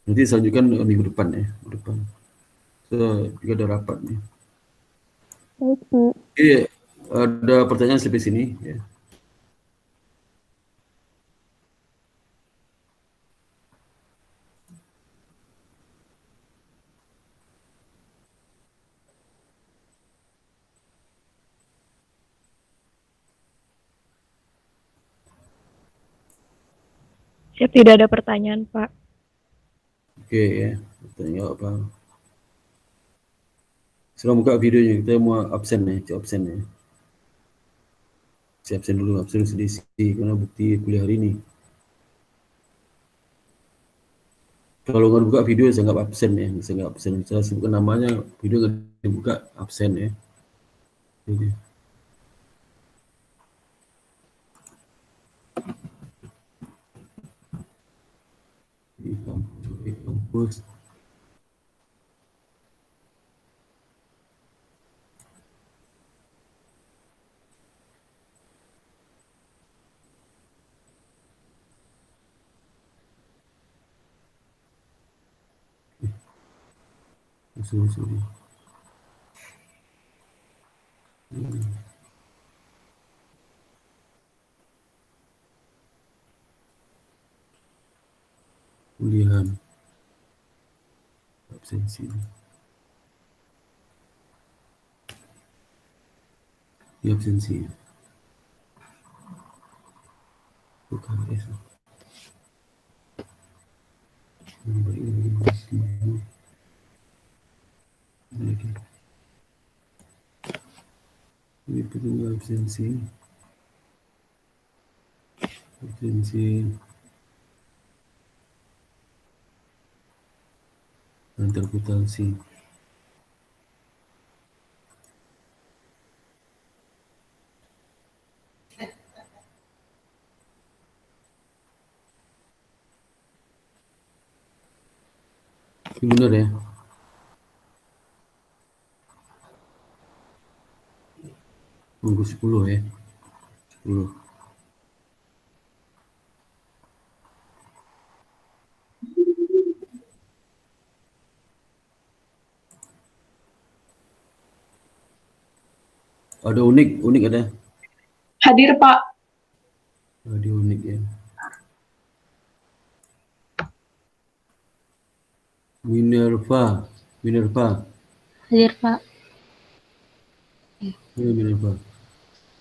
Nanti saya lanjutkan minggu depan ya. Minggu depan. So, juga ada rapat nih. Baik, Pak. Oke, ada pertanyaan sampai sini ya. Saya tidak ada pertanyaan, Pak. Oke ya, tanya apa? Sebelum buka videonya, kita mau absen ya, cek absen ya. Saya absen dulu sedisi karena bukti kuliah hari ini. Kalau nggak buka video, saya nggak absen ya, saya nggak absen. Saya sebutkan namanya, video nggak dibuka, absen ya. Jadi. Di kampus. Sorry. Kuliahan. Absensi. Ini absensi. Bukan es. Ini petunjuk absensi. Absensi. Interpretasi. Ini benar ya? Tunggu 10 ya. 10. Ada unik ada. Hadir, Pak. Ada unik ya. Minerva. Hadir, Pak. Mana Minerva?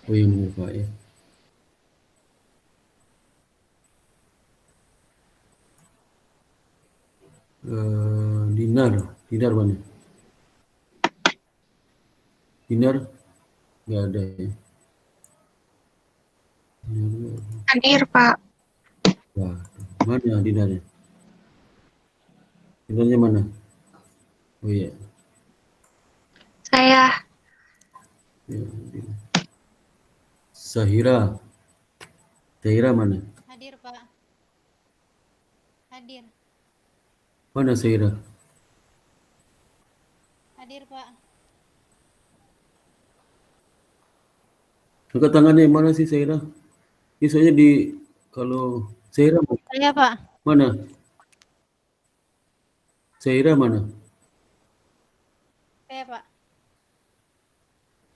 Oh iya Minerva ya. Dinar mana? Dinar nggak ada ya. Dinar, Hadir, Pak. wah, mana Dinarnya? Dinarnya mana? Oh iya. Saya. Ya, Dinar. Sahira mana? Hadir, Pak. Hadir. Mana Sahira? Hadir, Pak. Angkat tangannya mana sih Sahira? Ini soalnya kalau Sahira Saya, Pak. mana? Sahira mana? Saya, Pak.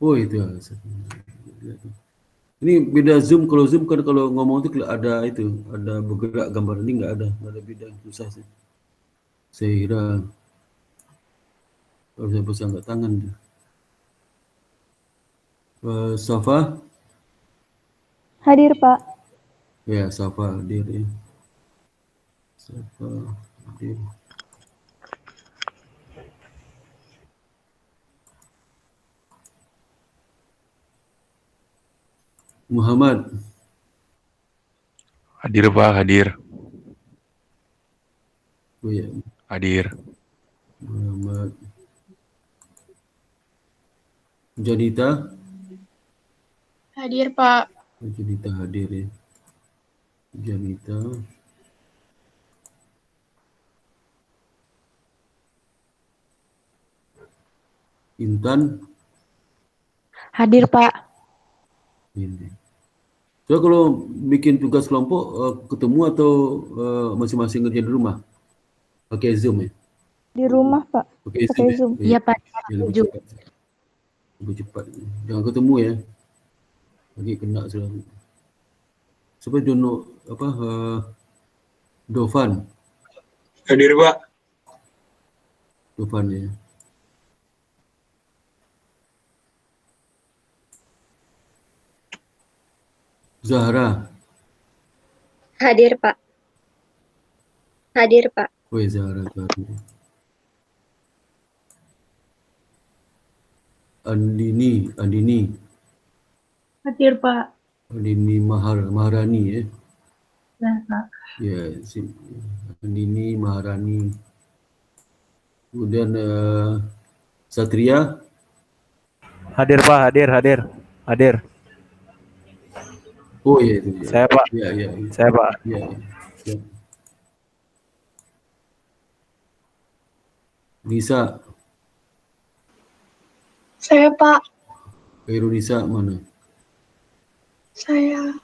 Oh itu. Ini beda Zoom. Kalau Zoom kan kalau ngomong itu ada bergerak gambar. Ini nggak ada beda, susah sih. Sahira. Kalau saya bisa angkat tangan. Safa? Hadir, Pak. Ya, Safa hadir ya. Safa hadir. Muhammad. Hadir Pak, hadir. Oh ya, Hadir. Muhammad. Janita? Hadir, Pak. Janita hadir ya. Janita. Intan? Hadir, Pak. Ini. So kalau bikin tugas kelompok ketemu atau masing-masing kerja di rumah? Pakai Zoom ya? Di rumah, Pak. Pakai Pakai Zoom. Zoom. Ya? Iya, Pak. Ya, lebih Setuju. cepat. Lebih cepat. Jangan ketemu ya. Lagi kena sudah. Sampai Dofan. Hadir, Pak. Dofan ya. Zahra. Hadir, Pak. Hadir, Pak. Oh ya, Zahra hadir. Andini. Hadir, Pak. Andini Maharani ya. Ya, Pak. Ya, Andini Maharani. Kemudian Satria. Hadir Pak, hadir. Oh iya itu dia. Saya Pak. Iya. Saya Pak. Iya. Nisa. Saya, Pak. Khairul Nisa mana? Saya.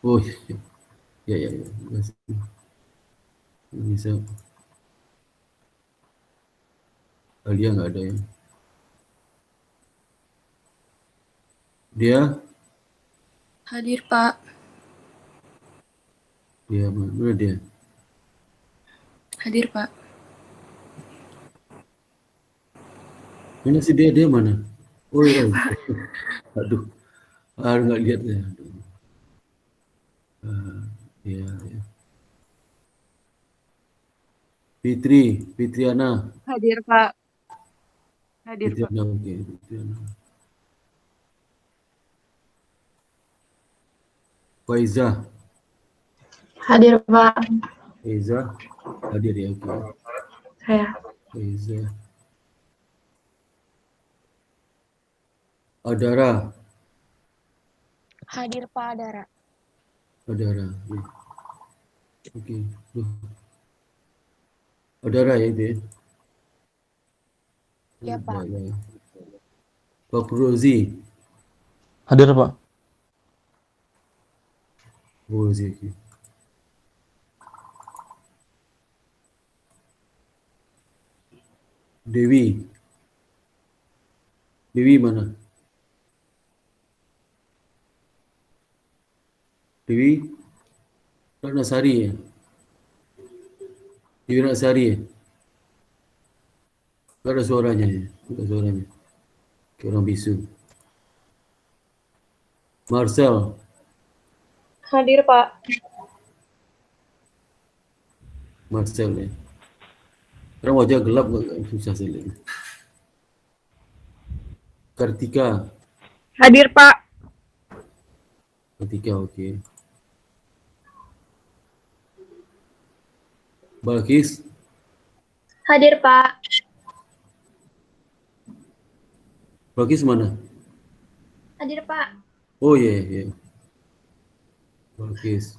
Oh iya. Ya. Terima kasih. Nisa. Alia nggak ada ya. Dia? Hadir, Pak. Dia mana dia? Hadir, Pak. Mana si Dede mana? Oh iya. Aduh, nggak lihat ya. Aduh. Iya, ya. Fitriana. Hadir, Pak. Hadir, Pak. Fitriana, oke. Fitriana. Faiza. Hadir, Pak. Faiza. Hadir ya, oke. Saya. Faiza. Adara. Hadir, Pak Adara. Adara. Ya. Oke. Duh. Adara ya itu ya? Ya, Pak. Ya. Pak Rozi. Hadir, Pak. Rozi, oke. Dewi. Dewi mana? Dewi Ratnasari ya? Dewi Ratnasari ya? Tak ada suaranya ya? Tak ada suaranya. Kayak orang bisu. Marcel. Hadir, Pak. Marcel ya. Sekarang wajah gelap agak susah saya lihat. Kartika. Hadir, Pak. Kartika, oke. Balkis. Hadir, Pak. Balkis mana? Hadir, Pak. Oh iya, iya. Balkis.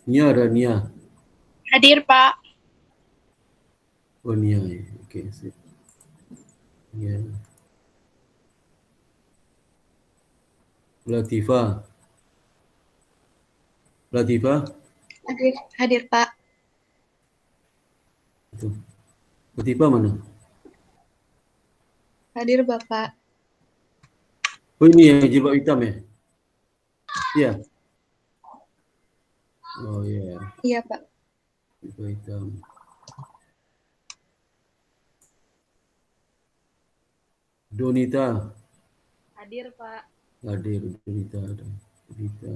Nia ada Nia. Hadir, Pak. Oh Nia ya, oke. Sip. Nia. Latifa. Latifa. Hadir, Pak. Itu. Latifa mana? Hadir, Bapak. Oh ini yang jilbab hitam ya? Iya. Oh iya, Iya, Pak. jilbab hitam. Donita. Hadir, Pak. Hadir, Donita ada. Donita.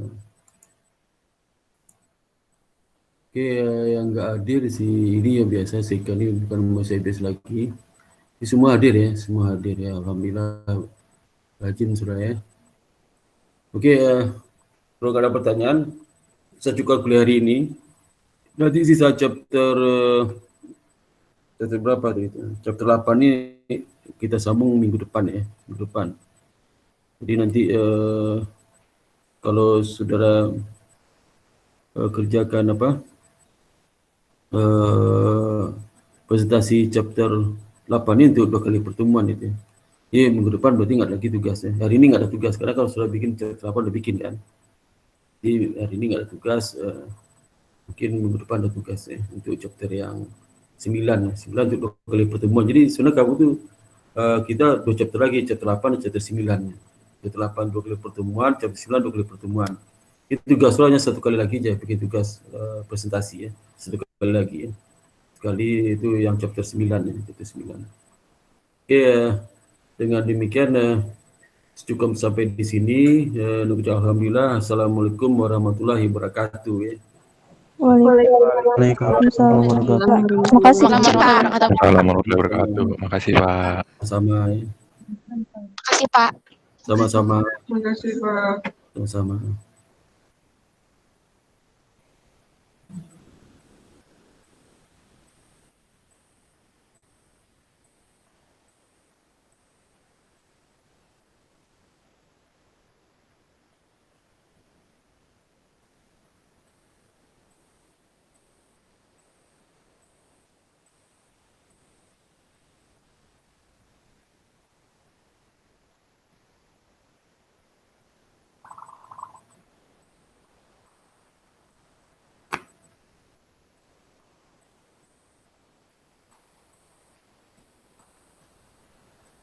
Oke, yang nggak hadir si ini yang biasa sekali bukan Mas Ebes lagi. Ini semua hadir ya, semua hadir ya. Alhamdulillah rajin sudah ya. Oke, kalau nggak ada pertanyaan, saya cukup kuliah hari ini. Nanti sisa chapter berapa tuh itu? Chapter 8 ini kita sambung minggu depan ya, minggu depan. Jadi nanti kalau saudara kerjakan apa? Presentasi chapter 8 ini untuk 2 kali pertemuan itu. Ya, minggu depan berarti nggak ada lagi tugasnya. Hari ini nggak ada tugas karena kalau sudah bikin chapter 8 udah bikin kan. Jadi hari ini nggak ada tugas. Mungkin minggu depan ada tugasnya untuk chapter yang 9 untuk 2 kali pertemuan. Jadi sebenarnya kamu tuh kita 2 chapter lagi, chapter 8 dan chapter 9. Chapter 8 2 kali pertemuan, chapter 9 2 kali pertemuan. Itu tugas lo hanya 1 kali lagi aja bikin tugas presentasi ya. 1 kali lagi ya. Sekali itu yang chapter 9 ya, chapter 9. Oke, dengan demikian cukup sampai di sini. Alhamdulillah. Assalamualaikum warahmatullahi wabarakatuh ya. Waalaikumsalam warahmatullahi wabarakatuh. Makasih, Pak. Assalamualaikum warahmatullahi wabarakatuh. Makasih, Pak. Sama ya. Makasih, Pak. Sama-sama. Terima kasih, Pak. Sama-sama.